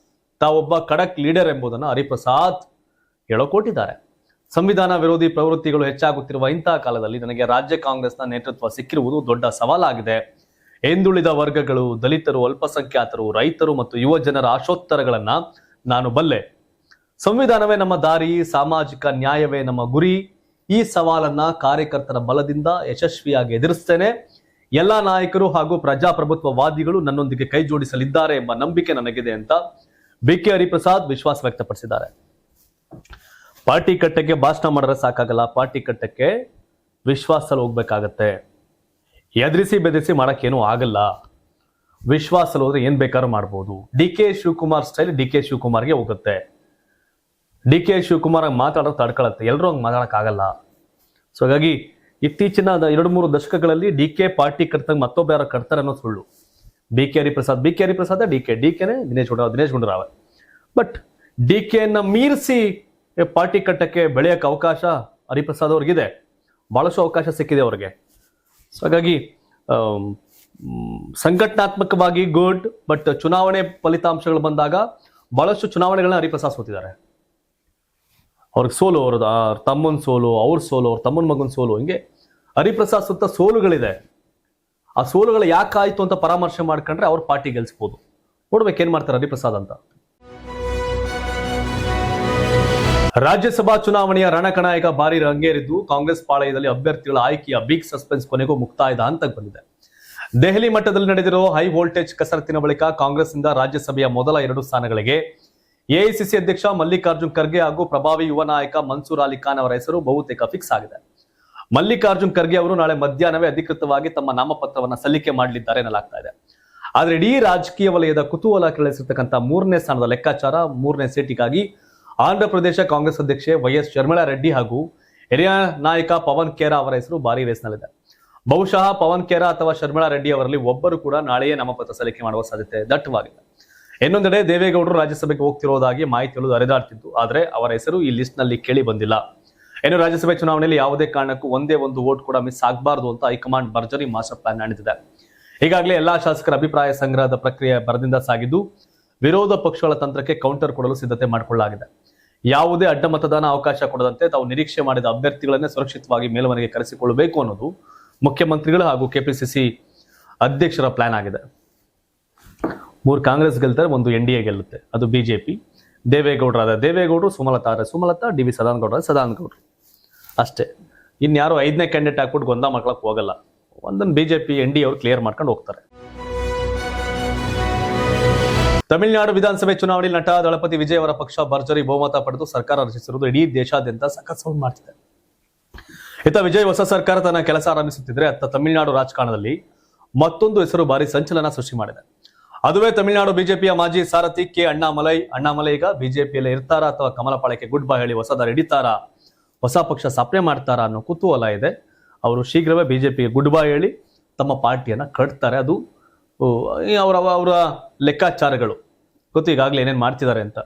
ತಾವೊಬ್ಬ ಖಡಕ್ ಲೀಡರ್ ಎಂಬುದನ್ನು ಹರಿಪ್ರಸಾದ್ ಹೇಳೋಕೊಟ್ಟಿದ್ದಾರೆ. ಸಂವಿಧಾನ ವಿರೋಧಿ ಪ್ರವೃತ್ತಿಗಳು ಹೆಚ್ಚಾಗುತ್ತಿರುವ ಇಂತಹ ಕಾಲದಲ್ಲಿ ನನಗೆ ರಾಜ್ಯ ಕಾಂಗ್ರೆಸ್ನ ನೇತೃತ್ವ ಸಿಕ್ಕಿರುವುದು ದೊಡ್ಡ ಸವಾಲಾಗಿದೆ. ಹಿಂದುಳಿದ ವರ್ಗಗಳು, ದಲಿತರು, ಅಲ್ಪಸಂಖ್ಯಾತರು, ರೈತರು ಮತ್ತು ಯುವ ಜನರ ಆಶೋತ್ತರಗಳನ್ನ ನಾನು ಬಲ್ಲೆ. ಸಂವಿಧಾನವೇ ನಮ್ಮ ದಾರಿ, ಸಾಮಾಜಿಕ ನ್ಯಾಯವೇ ನಮ್ಮ ಗುರಿ. ಈ ಸವಾಲನ್ನ ಕಾರ್ಯಕರ್ತರ ಬಲದಿಂದ ಯಶಸ್ವಿಯಾಗಿ ಎದುರಿಸ್ತೇನೆ. ಎಲ್ಲಾ ನಾಯಕರು ಹಾಗೂ ಪ್ರಜಾಪ್ರಭುತ್ವವಾದಿಗಳು ನನ್ನೊಂದಿಗೆ ಕೈ ಜೋಡಿಸಲಿದ್ದಾರೆ ಎಂಬ ನಂಬಿಕೆ ನನಗಿದೆ ಅಂತ ಬಿಕೆ ಹರಿಪ್ರಸಾದ್ ವಿಶ್ವಾಸ ವ್ಯಕ್ತಪಡಿಸಿದ್ದಾರೆ. ಪಾರ್ಟಿ ಕಟ್ಟಕ್ಕೆ ಭಾಷಣ ಮಾಡಿದ್ರೆ ಸಾಕಾಗಲ್ಲ, ಪಾರ್ಟಿ ಕಟ್ಟಕ್ಕೆ ವಿಶ್ವಾಸದಲ್ಲಿ ಹೋಗ್ಬೇಕಾಗತ್ತೆ. ಎದುರಿಸಿ ಬೆದರಿಸಿ ಮಾಡಕ್ಕೇನೂ ಆಗಲ್ಲ. ವಿಶ್ವಾಸದಲ್ಲಿ ಹೋದ್ರೆ ಏನ್ ಬೇಕಾದ್ರೂ ಮಾಡ್ಬೋದು. D K Shivakumar style D K ಶಿವಕುಮಾರ್ಗೆ ಹೋಗುತ್ತೆ. ಡಿ ಕೆ ಶಿವಕುಮಾರ್ ಮಾತಾಡೋದು ತಡ್ಕೊಳತ್ತೆ, ಎಲ್ಲರೂ ಹಂಗೆ ಮಾತಾಡಕ್ಕಾಗಲ್ಲ. ಸೊ ಹಾಗಾಗಿ ಇತ್ತೀಚಿನ 2-3 ದಶಕಗಳಲ್ಲಿ ಡಿ ಕೆ ಪಾರ್ಟಿ ಕಟ್ತಂಗೆ ಮತ್ತೊಬ್ಬ ಯಾರು ಕಟ್ತಾರೆ ಅನ್ನೋ ಸುಳ್ಳು. ಬಿ ಕೆ ಹರಿಪ್ರಸಾದ್ ಡಿಕೆನೆ ದಿನೇಶ್ ಗುಂಡೂರಾವ್. ಬಟ್ ಡಿ ಕೆನ ಮೀರಿಸಿ ಪಾರ್ಟಿ ಕಟ್ಟಕ್ಕೆ ಬೆಳೆಯಕ್ಕೆ ಅವಕಾಶ ಹರಿಪ್ರಸಾದ್ ಅವ್ರಿಗಿದೆ, ಬಹಳಷ್ಟು ಅವಕಾಶ ಸಿಕ್ಕಿದೆ ಅವ್ರಿಗೆ. ಸೊ ಹಾಗಾಗಿ ಸಂಘಟನಾತ್ಮಕವಾಗಿ ಗುಡ್, ಬಟ್ ಚುನಾವಣೆ ಫಲಿತಾಂಶಗಳು ಬಂದಾಗ ಬಹಳಷ್ಟು ಚುನಾವಣೆಗಳನ್ನ ಹರಿಪ್ರಸಾದ್ ಸೋತಿದ್ದಾರೆ. ಅವ್ರಿಗೆ ಸೋಲು, ಅವ್ರದ್ದು ತಮ್ಮನ ಸೋಲು, ಅವ್ರ ಸೋಲು, ಅವ್ರ ತಮ್ಮನ ಮಗನ ಸೋಲು, ಹಿಂಗೆ ಹರಿಪ್ರಸಾದ್ ಸುತ್ತ ಸೋಲುಗಳಿದೆ. ಆ ಸೋಲುಗಳು ಯಾಕಾಯ್ತು ಅಂತ ಪರಾಮರ್ಶೆ ಮಾಡ್ಕೊಂಡ್ರೆ ಅವ್ರ ಪಾರ್ಟಿ ಗೆಲ್ಸ್ಬೋದು. ನೋಡ್ಬೇಕೇನ್ ಮಾಡ್ತಾರೆ ಹರಿಪ್ರಸಾದ್ ಅಂತ. ರಾಜ್ಯಸಭಾ ಚುನಾವಣೆಯ ರಣಕಣ ಈಗ ಭಾರಿ ರಂಗೇರಿದ್ದು ಕಾಂಗ್ರೆಸ್ ಪಾಳಯದಲ್ಲಿ ಅಭ್ಯರ್ಥಿಗಳ ಆಯ್ಕೆಯ ಬಿಗ್ ಸಸ್ಪೆನ್ಸ್ ಕೊನೆಗೂ ಮುಕ್ತಾಯದ ಹಂತಕ್ಕೆ ಬಂದಿದೆ. ದೆಹಲಿ ಮಟ್ಟದಲ್ಲಿ ನಡೆದಿರೋ ಹೈ ವೋಲ್ಟೇಜ್ ಕಸರತ್ತಿನ ಬಳಿಕ ಕಾಂಗ್ರೆಸ್ನಿಂದ ರಾಜ್ಯಸಭೆಯ ಮೊದಲ 2 ಸ್ಥಾನಗಳಿಗೆ ಎಐಸಿಸಿ ಅಧ್ಯಕ್ಷ ಮಲ್ಲಿಕಾರ್ಜುನ್ ಖರ್ಗೆ ಹಾಗೂ ಪ್ರಭಾವಿ ಯುವ ನಾಯಕ ಮನ್ಸೂರ್ ಅಲಿ ಖಾನ್ ಅವರ ಹೆಸರು ಬಹುತೇಕ ಫಿಕ್ಸ್ ಆಗಿದೆ. ಮಲ್ಲಿಕಾರ್ಜುನ್ ಖರ್ಗೆ ಅವರು ನಾಳೆ ಮಧ್ಯಾಹ್ನವೇ ಅಧಿಕೃತವಾಗಿ ತಮ್ಮ ನಾಮಪತ್ರವನ್ನ ಸಲ್ಲಿಕೆ ಮಾಡಲಿದ್ದಾರೆ ಎನ್ನಲಾಗ್ತಾ ಇದೆ. ಆದ್ರೆ ಇಡೀ ರಾಜಕೀಯ ವಲಯದ ಕುತೂಹಲ ಕೆರಳಿಸಿರ್ತಕ್ಕಂಥ 3ನೇ ಸ್ಥಾನದ ಲೆಕ್ಕಾಚಾರ, 3ನೇ ಸೀಟಿಗಾಗಿ ಆಂಧ್ರ ಪ್ರದೇಶ ಕಾಂಗ್ರೆಸ್ ಅಧ್ಯಕ್ಷೆ ವೈಎಸ್ ಶರ್ಮಿಳಾ ರೆಡ್ಡಿ ಹಾಗೂ ಹಿರಿಯ ನಾಯಕ ಪವನ್ ಖೇರಾ ಅವರ ಹೆಸರು ಭಾರಿ ರೇಸ್ನಲ್ಲಿದೆ. ಬಹುಶಃ ಪವನ್ ಖೇರಾ ಅಥವಾ ಶರ್ಮಿಳಾ ರೆಡ್ಡಿ ಅವರಲ್ಲಿ ಒಬ್ಬರು ಕೂಡ ನಾಳೆಯೇ ನಾಮಪತ್ರ ಸಲ್ಲಿಕೆ ಮಾಡುವ ಸಾಧ್ಯತೆ ದಟ್ಟವಾಗಿದೆ. ಇನ್ನೊಂದೆಡೆ ದೇವೇಗೌಡರು ರಾಜ್ಯಸಭೆಗೆ ಹೋಗ್ತಿರೋದಾಗಿ ಮಾಹಿತಿಗಳು ಹರಿದಾಡ್ತಿದ್ದು, ಆದರೆ ಅವರ ಹೆಸರು ಈ ಲಿಸ್ಟ್ ನಲ್ಲಿ ಕೇಳಿ ಬಂದಿಲ್ಲ. ಇನ್ನು ರಾಜ್ಯಸಭೆ ಚುನಾವಣೆಯಲ್ಲಿ ಯಾವುದೇ ಕಾರಣಕ್ಕೂ ಒಂದೇ ಒಂದು ವೋಟ್ ಕೂಡ ಮಿಸ್ ಆಗಬಾರದು ಅಂತ ಹೈಕಮಾಂಡ್ ಭರ್ಜರಿ ಮಾಸ್ಟರ್ ಪ್ಲಾನ್ ನಡೆದಿದೆ. ಈಗಾಗಲೇ ಎಲ್ಲಾ ಶಾಸಕರ ಅಭಿಪ್ರಾಯ ಸಂಗ್ರಹದ ಪ್ರಕ್ರಿಯೆ ಭರದಿಂದ ಸಾಗಿದ್ದು, ವಿರೋಧ ಪಕ್ಷಗಳ ತಂತ್ರಕ್ಕೆ ಕೌಂಟರ್ ಕೊಡಲು ಸಿದ್ಧತೆ ಮಾಡಿಕೊಳ್ಳಲಾಗಿದೆ. ಯಾವುದೇ ಅಡ್ಡ ಮತದಾನ ಅವಕಾಶ ಕೊಡದಂತೆ ತಾವು ನಿರೀಕ್ಷೆ ಮಾಡಿದ ಅಭ್ಯರ್ಥಿಗಳನ್ನೇ ಸುರಕ್ಷಿತವಾಗಿ ಮೇಲ್ಮನೆಗೆ ಕರೆಸಿಕೊಳ್ಳಬೇಕು ಅನ್ನೋದು ಮುಖ್ಯಮಂತ್ರಿಗಳು ಹಾಗೂ ಕೆಪಿಸಿಸಿ ಅಧ್ಯಕ್ಷರ ಪ್ಲಾನ್ ಆಗಿದೆ. 3 ಕಾಂಗ್ರೆಸ್ ಗೆಲ್ತಾರೆ, 1 NDA ಗೆಲ್ಲುತ್ತೆ, ಅದು ಬಿಜೆಪಿ. ದೇವೇಗೌಡರು, ಸುಮಲತಾ, ಡಿ ವಿ ಸದಾನಗೌಡರು ಅಷ್ಟೇ. ಇನ್ಯಾರು 5ನೇ ಕ್ಯಾಂಡಿಡೇಟ್ ಹಾಕ್ಬಿಟ್ಟು ಗೊಂದಲ ಮಾಡ್ಕೊಳಕ್ ಹೋಗಲ್ಲ. ಒಂದನ್ನು ಬಿಜೆಪಿ NDA ಅವರು ಕ್ಲಿಯರ್ ಮಾಡ್ಕೊಂಡು ಹೋಗ್ತಾರೆ. ತಮಿಳುನಾಡು ವಿಧಾನಸಭೆ ಚುನಾವಣೆಯಲ್ಲಿ ನಟ ದಳಪತಿ ವಿಜಯ್ ಅವರ ಪಕ್ಷ ಭರ್ಜರಿ ಬಹುಮತ ಪಡೆದು ಸರ್ಕಾರ ರಚಿಸಿರುವುದು ಇಡೀ ದೇಶಾದ್ಯಂತ ಸಖತ್ ಸೌಂಡ್ ಮಾಡ್ತಿದೆ. ಇತ್ತ ವಿಜಯ್ ಹೊಸ ಸರ್ಕಾರ ತನ್ನ ಕೆಲಸ ಆರಂಭಿಸುತ್ತಿದ್ರೆ, ಅತ್ತ ತಮಿಳುನಾಡು ರಾಜಕಾರಣದಲ್ಲಿ ಮತ್ತೊಂದು ಹೆಸರು ಭಾರಿ ಸಂಚಲನ ಸೃಷ್ಟಿ ಮಾಡಿದೆ. ಅದುವೇ ತಮಿಳುನಾಡು ಬಿಜೆಪಿಯ ಮಾಜಿ ಸಾರಥಿ ಕೆ ಅಣ್ಣಾಮಲೈ ಈಗ ಬಿಜೆಪಿಯಲ್ಲಿ ಇರ್ತಾರಾ ಅಥವಾ ಕಮಲಪಾಳ್ಯಕ್ಕೆ ಗುಡ್ ಬೈ ಹೇಳಿ ಹೊಸ ದಾರಿ ಹಿಡಿತಾರಾ, ಹೊಸ ಪಕ್ಷ ಸ್ಥಾಪನೆ ಮಾಡ್ತಾರಾ ಅನ್ನೋ ಕುತೂಹಲ ಇದೆ. ಅವರು ಶೀಘ್ರವೇ ಬಿಜೆಪಿಗೆ ಗುಡ್ ಬೈ ಹೇಳಿ ತಮ್ಮ ಪಾರ್ಟಿಯನ್ನ ಕಟ್ತಾರೆ. ಅದು ಅವರ ಲೆಕ್ಕಾಚಾರಗಳು ಗೊತ್ತು, ಈಗಾಗಲೇ ಏನೇನು ಮಾಡ್ತಿದ್ದಾರೆ ಅಂತ.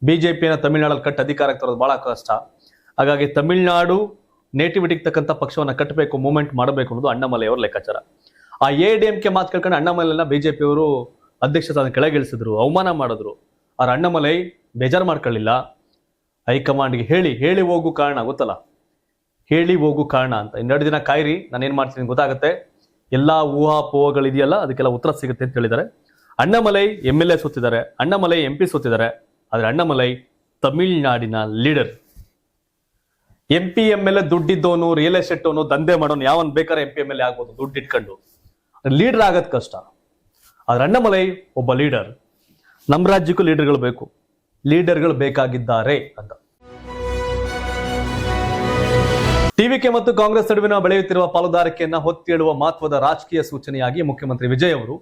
ಬಿಜೆಪಿಯನ್ನ ತಮಿಳುನಾಡಲ್ಲಿ ಕಟ್ಟಿ ಅಧಿಕಾರಕ್ಕೆ ತರೋದು ಬಹಳ ಕಷ್ಟ. ಹಾಗಾಗಿ ತಮಿಳುನಾಡು ನೇಟಿವಿಟಿಗೆ ತಕ್ಕಂಥ ಪಕ್ಷವನ್ನ ಕಟ್ಟಬೇಕು, ಮೂವ್ಮೆಂಟ್ ಮಾಡಬೇಕು ಅನ್ನೋದು ಅಣ್ಣಾಮಲೈಯವರ ಲೆಕ್ಕಾಚಾರ. ಆ ADMK ಮಾತು ಕೇಳ್ಕೊಂಡು ಅಣ್ಣಾಮಲೈನ ಬಿಜೆಪಿಯವರು ಅಧ್ಯಕ್ಷ ಸ್ಥಾನ ಕೆಳಗಿಳಿಸಿದ್ರು, ಅವಮಾನ ಮಾಡಿದ್ರು. ಅವ್ರ ಅಣ್ಣಾಮಲೈ ಬೇಜಾರು ಮಾಡ್ಕೊಳ್ಳಿಲ್ಲ. ಹೈಕಮಾಂಡ್ಗೆ ಹೇಳಿ ಹೋಗು ಕಾರಣ ಗೊತ್ತಲ್ಲ, ಹೇಳಿ ಹೋಗು ಕಾರಣ ಅಂತ. ಇನ್ನೆರಡು ದಿನ ಕಾಯಿರಿ, ನಾನೇನ್ ಮಾಡ್ತೀನಿ ಗೊತ್ತಾಗುತ್ತೆ, ಎಲ್ಲಾ ಊಹಾಪೋಹಗಳಿದೆಯಲ್ಲ ಅದಕ್ಕೆಲ್ಲ ಉತ್ತರ ಸಿಗುತ್ತೆ ಅಂತ ಹೇಳಿದ್ದಾರೆ. ಅಣ್ಣಾಮಲೈ MLA ಸೋತಿದ್ದಾರೆ, ಅಣ್ಣಾಮಲೈ MP ಸೋತಿದ್ದಾರೆ. ಆದ್ರೆ ಅಣ್ಣಾಮಲೈ ತಮಿಳ್ನಾಡಿನ ಲೀಡರ್. MP MLA ದುಡ್ಡಿದ್ದವನು, ರಿಯಲ್ ಎಸ್ಟೇಟ್ ಅವನು, ದಂಧೆ ಮಾಡೋನು ಯಾವನ್ ಬೇಕಾದ್ರೆ MP MLA ಆಗ್ಬೋದು ದುಡ್ಡು ಇಟ್ಕೊಂಡು. ಲೀಡರ್ ಆಗದ್ ಕಷ್ಟ. ಆದ್ರೆ ಅಣ್ಣಾಮಲೈ ಒಬ್ಬ ಲೀಡರ್. ನಮ್ಮ ರಾಜ್ಯಕ್ಕೂ ಲೀಡರ್ಗಳು ಬೇಕಾಗಿದ್ದಾರೆ ಅಂತ. TVK ಮತ್ತು ಕಾಂಗ್ರೆಸ್ ನಡುವಿನ ಬೆಳೆಯುತ್ತಿರುವ ಪಾಲುದಾರಿಕೆಯನ್ನ ಹೊತ್ತೇಳುವ ಮಹತ್ವದ ರಾಜಕೀಯ ಸೂಚನೆಯಾಗಿ ಮುಖ್ಯಮಂತ್ರಿ ವಿಜಯ್ ಅವರು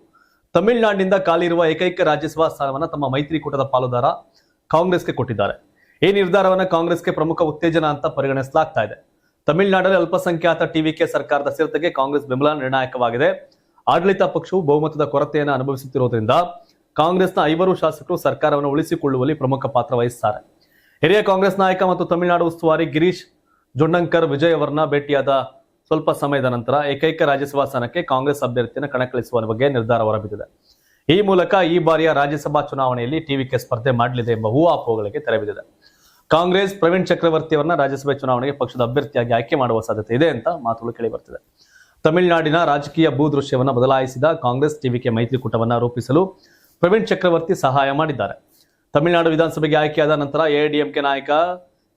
ತಮಿಳುನಾಡಿನಿಂದ ಖಾಲಿ ಇರುವ ಏಕೈಕ ರಾಜ್ಯಸಭಾ ಸ್ಥಾನವನ್ನು ತಮ್ಮ ಮೈತ್ರಿಕೂಟದ ಪಾಲುದಾರ ಕಾಂಗ್ರೆಸ್ಗೆ ಕೊಟ್ಟಿದ್ದಾರೆ. ಈ ನಿರ್ಧಾರವನ್ನು ಕಾಂಗ್ರೆಸ್ಗೆ ಪ್ರಮುಖ ಉತ್ತೇಜನ ಅಂತ ಪರಿಗಣಿಸಲಾಗ್ತಾ ಇದೆ. ತಮಿಳುನಾಡಲ್ಲಿ ಅಲ್ಪಸಂಖ್ಯಾತ TVK ಸರ್ಕಾರದ ಸ್ಥಿರತೆಗೆ ಕಾಂಗ್ರೆಸ್ ಬೆಂಬಲ ನಿರ್ಣಾಯಕವಾಗಿದೆ. ಆಡಳಿತ ಪಕ್ಷವು ಬಹುಮತದ ಕೊರತೆಯನ್ನು ಅನುಭವಿಸುತ್ತಿರುವುದರಿಂದ ಕಾಂಗ್ರೆಸ್ನ 5 ಶಾಸಕರು ಸರ್ಕಾರವನ್ನು ಉಳಿಸಿಕೊಳ್ಳುವಲ್ಲಿ ಪ್ರಮುಖ ಪಾತ್ರ ವಹಿಸುತ್ತಾರೆ. ಹಿರಿಯ ಕಾಂಗ್ರೆಸ್ ನಾಯಕ ಮತ್ತು ತಮಿಳುನಾಡು ಉಸ್ತುವಾರಿ ಗಿರೀಶ್ ಜೊಂಡಂಕರ್ ವಿಜಯ್ ಅವರನ್ನ ಭೇಟಿಯಾದ ಸ್ವಲ್ಪ ಸಮಯದ ನಂತರ ಏಕೈಕ ರಾಜ್ಯಸಭಾ ಸ್ಥಾನಕ್ಕೆ ಕಾಂಗ್ರೆಸ್ ಅಭ್ಯರ್ಥಿಯನ್ನು ಕಣಕ್ಕಿಳಿಸುವ ಬಗ್ಗೆ ನಿರ್ಧಾರ ಹೊರಬಿದ್ದಿದೆ. ಈ ಮೂಲಕ ಈ ಬಾರಿಯ ರಾಜ್ಯಸಭಾ ಚುನಾವಣೆಯಲ್ಲಿ TVK ಸ್ಪರ್ಧೆ ಮಾಡಲಿದೆ ಎಂಬ ಊಹಾಪೋಹಗಳಿಗೆ ತೆರೆಬಿದ್ದಿದೆ. ಕಾಂಗ್ರೆಸ್ ಪ್ರವೀಣ್ ಚಕ್ರವರ್ತಿ ಅವರನ್ನ ರಾಜ್ಯಸಭೆ ಚುನಾವಣೆಗೆ ಪಕ್ಷದ ಅಭ್ಯರ್ಥಿಯಾಗಿ ಆಯ್ಕೆ ಮಾಡುವ ಸಾಧ್ಯತೆ ಇದೆ ಅಂತ ಮಾತುಗಳು ಕೇಳಿ ಬರ್ತಿದೆ. ತಮಿಳುನಾಡಿನ ರಾಜಕೀಯ ಭೂದೃಶ್ಯವನ್ನ ಬದಲಾಯಿಸಿದ ಕಾಂಗ್ರೆಸ್ TVK ಮೈತ್ರಿಕೂಟವನ್ನ ರೂಪಿಸಲು ಪ್ರವೀಣ್ ಚಕ್ರವರ್ತಿ ಸಹಾಯ ಮಾಡಿದ್ದಾರೆ. ತಮಿಳುನಾಡು ವಿಧಾನಸಭೆಗೆ ಆಯ್ಕೆಯಾದ ನಂತರ ADMK ನಾಯಕ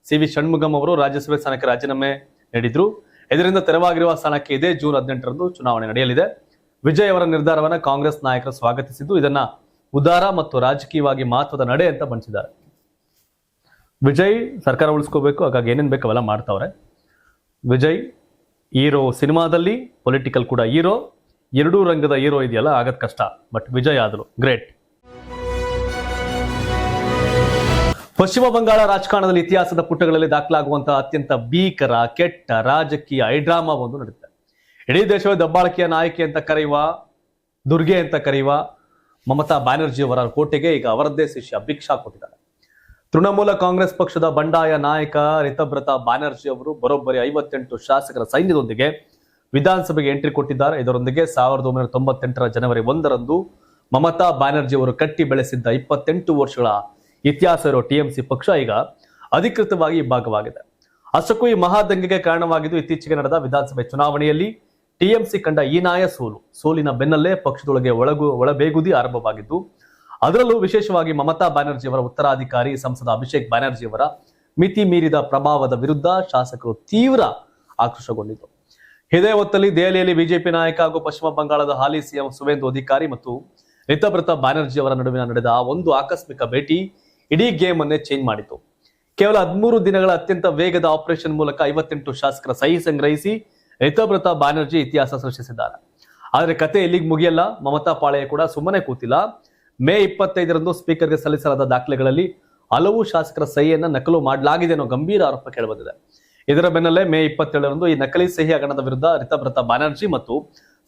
CV ಷಣ್ಮುಗಂ ಅವರು ರಾಜ್ಯಸಭೆ ಸ್ಥಾನಕ್ಕೆ ರಾಜೀನಾಮೆ ನೀಡಿದ್ರು. ಇದರಿಂದ ತೆರವಾಗಿರುವ ಸ್ಥಾನಕ್ಕೆ ಇದೇ ಜೂನ್ 18ರಂದು ಚುನಾವಣೆ ನಡೆಯಲಿದೆ. ವಿಜಯ್ ಅವರ ನಿರ್ಧಾರವನ್ನು ಕಾಂಗ್ರೆಸ್ ನಾಯಕರು ಸ್ವಾಗತಿಸಿದ್ದು ಇದನ್ನ ಉದಾರ ಮತ್ತು ರಾಜಕೀಯವಾಗಿ ಮಹತ್ವದ ನಡೆ ಅಂತ ಬಣ್ಣಿಸಿದ್ದಾರೆ. ವಿಜಯ್ ಸರ್ಕಾರ ಉಳಿಸ್ಕೋಬೇಕು, ಹಾಗಾಗಿ ಏನೇನ್ ಬೇಕು ಅವೆಲ್ಲ ಮಾಡ್ತಾವ್ರೆ. ವಿಜಯ್ ಹೀರೋ ಸಿನಿಮಾದಲ್ಲಿ, ಪೊಲಿಟಿಕಲ್ ಕೂಡ ಹೀರೋ, ಎರಡೂ ರಂಗದ ಹೀರೋ ಇದೆಯಲ್ಲ, ಆಗದ್ ಕಷ್ಟ. ಬಟ್ ವಿಜಯ್ ಆದ್ರು ಗ್ರೇಟ್. ಪಶ್ಚಿಮ ಬಂಗಾಳ ರಾಜಕಾರಣದಲ್ಲಿ ಇತಿಹಾಸದ ಪುಟಗಳಲ್ಲಿ ದಾಖಲಾಗುವಂತಹ ಅತ್ಯಂತ ಭೀಕರ, ಕೆಟ್ಟ ರಾಜಕೀಯ ಹೈಡ್ರಾಮಾ ಒಂದು ನಡೆಯುತ್ತೆ. ಇಡೀ ದೇಶದ ದಬ್ಬಾಳಿಕೆಯ ನಾಯಕಿ ಅಂತ ಕರೆಯುವ, ದುರ್ಗೆ ಅಂತ ಕರೆಯುವ ಮಮತಾ ಬ್ಯಾನರ್ಜಿ ಅವರ ಕೋಟೆಗೆ ಈಗ ಅವರದ್ದೇ ಶಿಷ್ಯ ಭಿಕ್ಷಾ ಕೊಟ್ಟಿದ್ದಾರೆ. ತೃಣಮೂಲ ಕಾಂಗ್ರೆಸ್ ಪಕ್ಷದ ಬಂಡಾಯ ನಾಯಕ ರಿತಬ್ರತ ಬ್ಯಾನರ್ಜಿ ಅವರು ಬರೋಬ್ಬರಿ 58 ಶಾಸಕರ ಸೈನ್ಯದೊಂದಿಗೆ ವಿಧಾನಸಭೆಗೆ ಎಂಟ್ರಿ ಕೊಟ್ಟಿದ್ದಾರೆ. ಇದರೊಂದಿಗೆ 1998ರ ಜನವರಿ 1ರಂದು ಮಮತಾ ಬ್ಯಾನರ್ಜಿ ಅವರು ಕಟ್ಟಿ ಬೆಳೆಸಿದ್ದ 28 ವರ್ಷಗಳ ಇತಿಹಾಸ ಇರೋ TMC ಪಕ್ಷ ಈಗ ಅಧಿಕೃತವಾಗಿ ಭಾಗವಾಗಿದೆ. ಅಷ್ಟಕ್ಕೂ ಈ ಮಹಾದಂಗೆಗೆ ಕಾರಣವಾಗಿದ್ದು ಇತ್ತೀಚೆಗೆ ನಡೆದ ವಿಧಾನಸಭೆ ಚುನಾವಣೆಯಲ್ಲಿ TMC ಕಂಡ ಹೀನಾಯ ಸೋಲಿನ ಬೆನ್ನಲ್ಲೇ ಪಕ್ಷದೊಳಗೆ ಒಳಬೇಗುದಿ ಆರಂಭವಾಗಿದ್ದು, ಅದರಲ್ಲೂ ವಿಶೇಷವಾಗಿ ಮಮತಾ ಬ್ಯಾನರ್ಜಿ ಅವರ ಉತ್ತರಾಧಿಕಾರಿ ಸಂಸದ ಅಭಿಷೇಕ್ ಬ್ಯಾನರ್ಜಿ ಅವರ ಮಿತಿ ಮೀರಿದ ಪ್ರಭಾವದ ವಿರುದ್ಧ ಶಾಸಕರು ತೀವ್ರ ಆಕ್ರೋಶಗೊಂಡಿದ್ದು. ಇದೇ ಹೊತ್ತಲ್ಲಿ ದೆಹಲಿಯಲ್ಲಿ ಬಿಜೆಪಿ ನಾಯಕ ಹಾಗೂ ಪಶ್ಚಿಮ ಬಂಗಾಳದ ಹಾಲಿ CM ಸುವೇಂದು ಅಧಿಕಾರಿ ಮತ್ತು ರಿತಬ್ರತ ಬ್ಯಾನರ್ಜಿ ಅವರ ನಡುವಿನ ನಡೆದ ಒಂದು ಆಕಸ್ಮಿಕ ಭೇಟಿ ಇಡೀ ಗೇಮ್ ಅನ್ನೇ ಚೇಂಜ್ ಮಾಡಿತು. ಕೇವಲ 13 ದಿನಗಳ ಅತ್ಯಂತ ವೇಗದ ಆಪರೇಷನ್ ಮೂಲಕ 58 ಶಾಸಕರ ಸಹಿ ಸಂಗ್ರಹಿಸಿ ರಿತಬ್ರತ ಬ್ಯಾನರ್ಜಿ ಇತಿಹಾಸ ಸೃಷ್ಟಿಸಿದ್ದಾರೆ. ಆದರೆ ಕತೆ ಎಲ್ಲಿಗೆ ಮುಗಿಯಲ್ಲ. ಮಮತಾ ಪಾಳೆಯ ಕೂಡ ಸುಮ್ಮನೆ ಕೂತಿಲ್ಲ. ಮೇ 25ರಂದು ಸ್ಪೀಕರ್ಗೆ ಸಲ್ಲಿಸಲಾದ ದಾಖಲೆಗಳಲ್ಲಿ ಹಲವು ಶಾಸಕರ ಸಹಿಯನ್ನ ನಕಲು ಮಾಡಲಾಗಿದೆ ಅನ್ನೋ ಗಂಭೀರ ಆರೋಪ ಕೇಳಿಬಂದಿದೆ. ಇದರ ಬೆನ್ನಲ್ಲೇ ಮೇ 27ರಂದು ಈ ನಕಲಿ ಸಹಿ ಹಗರಣದ ವಿರುದ್ಧ ರಿತಬ್ರತ ಬ್ಯಾನರ್ಜಿ ಮತ್ತು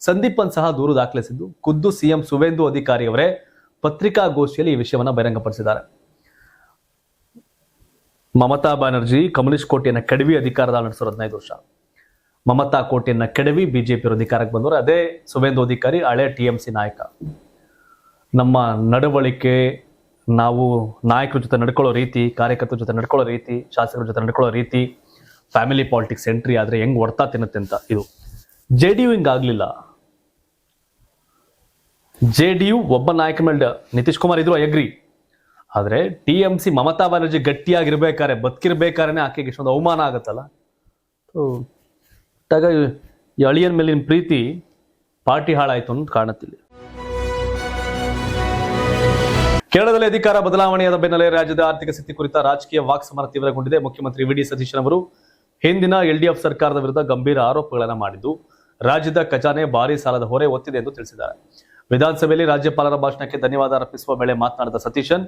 ಸಂದೀಪನ್ ಸಹ ದೂರು ದಾಖಲಿಸಿದ್ದು, ಖುದ್ದು CM ಸುವೇಂದು ಅಧಿಕಾರಿ ಅವರೇ ಪತ್ರಿಕಾಗೋಷ್ಠಿಯಲ್ಲಿ ಈ ವಿಷಯವನ್ನ ಬಹಿರಂಗಪಡಿಸಿದ್ದಾರೆ. ಮಮತಾ ಬ್ಯಾನರ್ಜಿ ಕಮ್ಯುನಿಸ್ಟ್ ಕೋಟೆಯನ್ನ ಕೆಡವಿ ಅಧಿಕಾರದ ನಡೆಸೋರು 15 ವರ್ಷ. ಮಮತಾ ಕೋಟೆಯನ್ನ ಕೆಡವಿ ಬಿಜೆಪಿ ಅಧಿಕಾರಕ್ಕೆ ಬಂದವರು ಅದೇ ಸುವೇಂದು ಅಧಿಕಾರಿ, ಹಳೆ TMC ನಾಯಕ. ನಮ್ಮ ನಡವಳಿಕೆ, ನಾವು ನಾಯಕರ ಜೊತೆ ನಡ್ಕೊಳ್ಳೋ ರೀತಿ, ಕಾರ್ಯಕರ್ತರ ಜೊತೆ ನಡ್ಕೊಳ್ಳೋ ರೀತಿ, ಶಾಸಕರ ಜೊತೆ ನಡ್ಕೊಳ್ಳೋ ರೀತಿ, ಫ್ಯಾಮಿಲಿ ಪಾಲಿಟಿಕ್ಸ್ ಎಂಟ್ರಿ ಆದ್ರೆ ಹೆಂಗ್ ಹೊಡ್ತಾ ತಿನ್ನುತ್ತೆ ಅಂತ. ಇದು JDU ಹಿಂಗಾಗ್ಲಿಲ್ಲ. JDU ಒಬ್ಬ ನಾಯಕ ಮೇಲೆ ನಿತೀಶ್ ಕುಮಾರ್ ಇದ್ರು, ಅಗ್ರಿ. ಆದ್ರೆ TMC ಮಮತಾ ಬ್ಯಾನರ್ಜಿ ಗಟ್ಟಿಯಾಗಿರ್ಬೇಕಾರೆ, ಬದುಕಿರ್ಬೇಕಾದ್ರೆ ಆಕೆಗೆ ಇಷ್ಟೊಂದು ಅವಮಾನ ಆಗತ್ತಲ್ಲ. ಈ ಅಳಿಯನ್ ಮೇಲಿನ ಪ್ರೀತಿ ಪಾರ್ಟಿ ಹಾಳಾಯ್ತು ಅಂತ ಕಾಣುತ್ತಿಲ್ಲ. ಕೇರಳದಲ್ಲಿ ಅಧಿಕಾರ ಬದಲಾವಣೆಯಾದ ಬೆನ್ನಲ್ಲೇ ರಾಜ್ಯದ ಆರ್ಥಿಕ ಸ್ಥಿತಿ ಕುರಿತ ರಾಜಕೀಯ ವಾಕ್ಸಮರ ತೀವ್ರಗೊಂಡಿದೆ. ಮುಖ್ಯಮಂತ್ರಿ VD ಸತೀಶನ್ ಅವರು ಹಿಂದಿನ LDF ಸರ್ಕಾರದ ವಿರುದ್ಧ ಗಂಭೀರ ಆರೋಪಗಳನ್ನು ಮಾಡಿದ್ದು, ರಾಜ್ಯದ ಖಜಾನೆ ಭಾರೀ ಸಾಲದ ಹೊರೆ ಹೊತ್ತಿದೆ ಎಂದು ತಿಳಿಸಿದ್ದಾರೆ. ವಿಧಾನಸಭೆಯಲ್ಲಿ ರಾಜ್ಯಪಾಲರ ಭಾಷಣಕ್ಕೆ ಧನ್ಯವಾದ ಅರ್ಪಿಸುವ ವೇಳೆ ಮಾತನಾಡಿದ ಸತೀಶನ್,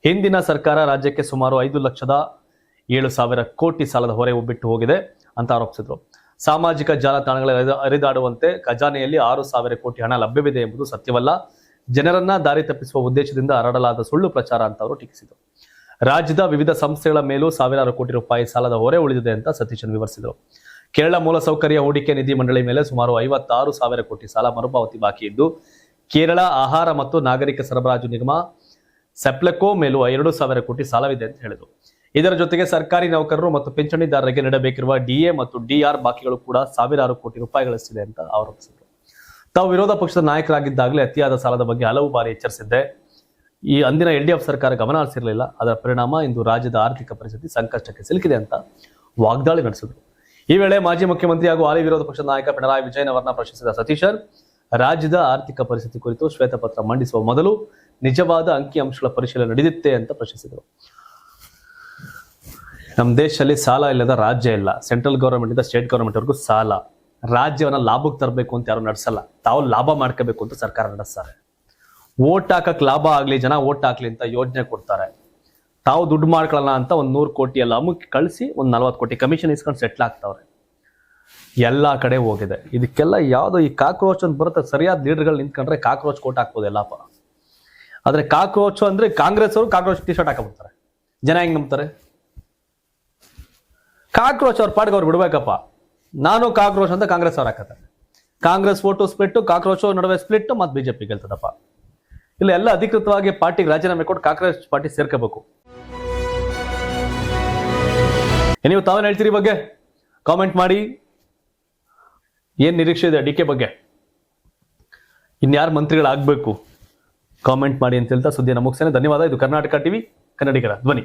ಹಿಂದಿನ ಸರ್ಕಾರ ರಾಜ್ಯಕ್ಕೆ ಸುಮಾರು 5,07,000 ಕೋಟಿ ಸಾಲದ ಹೊರೆ ಬಿಟ್ಟು ಹೋಗಿದೆ ಅಂತ ಆರೋಪಿಸಿದ್ರು. ಸಾಮಾಜಿಕ ಜಾಲತಾಣಗಳಲ್ಲಿ ಹರಿದಾಡುವಂತೆ ಖಜಾನೆಯಲ್ಲಿ 6,000 ಕೋಟಿ ಹಣ ಲಭ್ಯವಿದೆ ಎಂಬುದು ಸತ್ಯವಲ್ಲ, ಜನರನ್ನ ದಾರಿ ತಪ್ಪಿಸುವ ಉದ್ದೇಶದಿಂದ ಹರಡಲಾದ ಸುಳ್ಳು ಪ್ರಚಾರ ಅಂತ ಅವರು ಟೀಕಿಸಿದರು. ರಾಜ್ಯದ ವಿವಿಧ ಸಂಸ್ಥೆಗಳ ಮೇಲೂ ಸಾವಿರಾರು ಕೋಟಿ ರೂಪಾಯಿ ಸಾಲದ ಹೊರೆ ಉಳಿದಿದೆ ಅಂತ ಸತೀಶನ್ ವಿವರಿಸಿದರು. ಕೇರಳ ಮೂಲಸೌಕರ್ಯ ಹೂಡಿಕೆ ನಿಧಿ ಮಂಡಳಿ ಮೇಲೆ ಸುಮಾರು 56,000 ಕೋಟಿ ಸಾಲ ಮರುಪಾವತಿ ಬಾಕಿ ಇದ್ದು, ಕೇರಳ ಆಹಾರ ಮತ್ತು ನಾಗರಿಕ ಸರಬರಾಜು ನಿಗಮ ಸೆಪ್ಲೆಕೋ ಮೇಲೂ 2,000 ಕೋಟಿ ಸಾಲವಿದೆ ಅಂತ ಹೇಳಿದರು. ಇದರ ಜೊತೆಗೆ ಸರ್ಕಾರಿ ನೌಕರರು ಮತ್ತು ಪಿಂಚಣಿದಾರರಿಗೆ ನೀಡಬೇಕಿರುವ ಡಿಎ ಮತ್ತು ಡಿಆರ್ ಬಾಕಿಗಳು ಕೂಡ ಸಾವಿರಾರು ಕೋಟಿ ರೂಪಾಯಿಗಳಷ್ಟಿದೆ ಅಂತ ಆರೋಪಿಸಿದರು. ತಾವು ವಿರೋಧ ಪಕ್ಷದ ನಾಯಕರಾಗಿದ್ದಾಗಲೇ ಅತಿಯಾದ ಸಾಲದ ಬಗ್ಗೆ ಹಲವು ಬಾರಿ ಎಚ್ಚರಿಸಿದ್ದೆ. ಈ ಅಂದಿನ LDF ಸರ್ಕಾರ ಗಮನ ಹರಿಸಿರಲಿಲ್ಲ. ಅದರ ಪರಿಣಾಮ ಇಂದು ರಾಜ್ಯದ ಆರ್ಥಿಕ ಪರಿಸ್ಥಿತಿ ಸಂಕಷ್ಟಕ್ಕೆ ಸಿಲುಕಿದೆ ಅಂತ ವಾಗ್ದಾಳಿ ನಡೆಸಿದರು. ಈ ವೇಳೆ ಮಾಜಿ ಮುಖ್ಯಮಂತ್ರಿ ಹಾಗೂ ಹಾಲಿ ವಿರೋಧ ಪಕ್ಷದ ನಾಯಕ ಪಿಣರಾಯಿ ವಿಜಯನ್ ಅವರನ್ನ ಪ್ರಶ್ನಿಸಿದ ಸತೀಶನ್, ರಾಜ್ಯದ ಆರ್ಥಿಕ ಪರಿಸ್ಥಿತಿ ಕುರಿತು ಶ್ವೇತಪತ್ರ ಮಂಡಿಸುವ ಮೊದಲು ನಿಜವಾದ ಅಂಕಿಅಂಶಗಳ ಪರಿಶೀಲನೆ ನಡೆದಿತ್ತೆ ಅಂತ ಪ್ರಶ್ನಿಸಿದರು. ನಮ್ಮ ದೇಶದಲ್ಲಿ ಸಾಲ ಇಲ್ಲದ ರಾಜ್ಯ ಇಲ್ಲ. ಸೆಂಟ್ರಲ್ ಗವರ್ಮೆಂಟ್ ಇಂದ ಸ್ಟೇಟ್ ಗವರ್ಮೆಂಟ್ ವರೆಗೂ ಸಾಲ. ರಾಜ್ಯವನ್ನ ಲಾಭಕ್ಕೆ ತರಬೇಕು ಅಂತ ಯಾರು ನಡೆಸಲ್ಲ, ತಾವು ಲಾಭ ಮಾಡ್ಕೋಬೇಕು ಅಂತ ಸರ್ಕಾರ ನಡೆಸ್ತಾರೆ. ಓಟ್ ಹಾಕಕ್ ಲಾಭ ಆಗ್ಲಿ, ಜನ ಓಟ್ ಹಾಕ್ಲಿ ಅಂತ ಯೋಜನೆ ಕೊಡ್ತಾರೆ. ತಾವು ದುಡ್ಡು ಮಾಡ್ಕೊಳ್ಳೋಣ ಅಂತ 100 ಕೋಟಿ ಎಲ್ಲ ಅಮುಕ್ ಕಳಿಸಿ 40 ಕೋಟಿ ಕಮಿಷನ್ ಇಸ್ಕೊಂಡು ಸೆಟ್ಲ್ ಆಗ್ತಾವ್ರೆ. ಎಲ್ಲಾ ಕಡೆ ಹೋಗಿದೆ. ಇದಕ್ಕೆಲ್ಲ ಯಾವ್ದೋ ಈ ಕಾಕ್ರೋಚ್ ಅಂತ ಬರುತ್ತೆ, ಸರಿಯಾದ ಲೀಡರ್ಗಳು ನಿಂತ್ಕೊಂಡ್ರೆ ಕಾಕ್ರೋಚ್ ಕೋಟ್ ಹಾಕ್ಬೋದು ಎಲ್ಲಪ್ಪ. ಆದ್ರೆ ಕಾಕ್ರೋಚ್ ಅಂದ್ರೆ ಕಾಂಗ್ರೆಸ್ ಅವರು ಕಾಕ್ರೋಚ್ ಟಿ ಶರ್ಟ್ ಹಾಕಬಿಡ್ತಾರೆ. ಜನ ಹೆಂಗ್ ನಂಬ್ತಾರೆ? ಕಾಕ್ರೋಚ್ ಅವ್ರ ಪಾಡ್ಗೆ ಅವ್ರು ಬಿಡ್ಬೇಕಪ್ಪ. ನಾನು ಕಾಕ್ರೋಚ್ ಅಂತ ಕಾಂಗ್ರೆಸ್ ಅವ್ರು ಹಾಕತ್ತಾರೆ. ಕಾಂಗ್ರೆಸ್ ವೋಟು ಸ್ಪ್ಲಿಟ್, ಕಾಕ್ರೋಚ್ ನಡುವೆ ಸ್ಪ್ಲಿಟ್, ಮತ್ತೆ ಬಿಜೆಪಿ ಗೆಲ್ತದಪ್ಪ. ಇಲ್ಲ, ಎಲ್ಲ ಅಧಿಕೃತವಾಗಿ ಪಾರ್ಟಿಗೆ ರಾಜೀನಾಮೆ ಕೊಟ್ಟು ಕಾಂಗ್ರೆಸ್ ಪಾರ್ಟಿ ಸೇರ್ಕೋಬೇಕು. ನೀವು ತಾವೇನು ಹೇಳ್ತೀರಿ ಬಗ್ಗೆ ಕಾಮೆಂಟ್ ಮಾಡಿ. ಏನ್ ನಿರೀಕ್ಷೆ ಇದೆ DK ಬಗ್ಗೆ? ಇನ್ಯಾರು ಮಂತ್ರಿಗಳಾಗಬೇಕು ಕಾಮೆಂಟ್ ಮಾಡಿ ಅಂತ ಹೇಳ್ತಾ ಸುದ್ದಿಯನ್ನು ಮುಗಿಸ್ತೇನೆ. ಧನ್ಯವಾದ. ಇದು ಕರ್ನಾಟಕ ಟಿವಿ, ಕನ್ನಡಿಗರ ಧ್ವನಿ.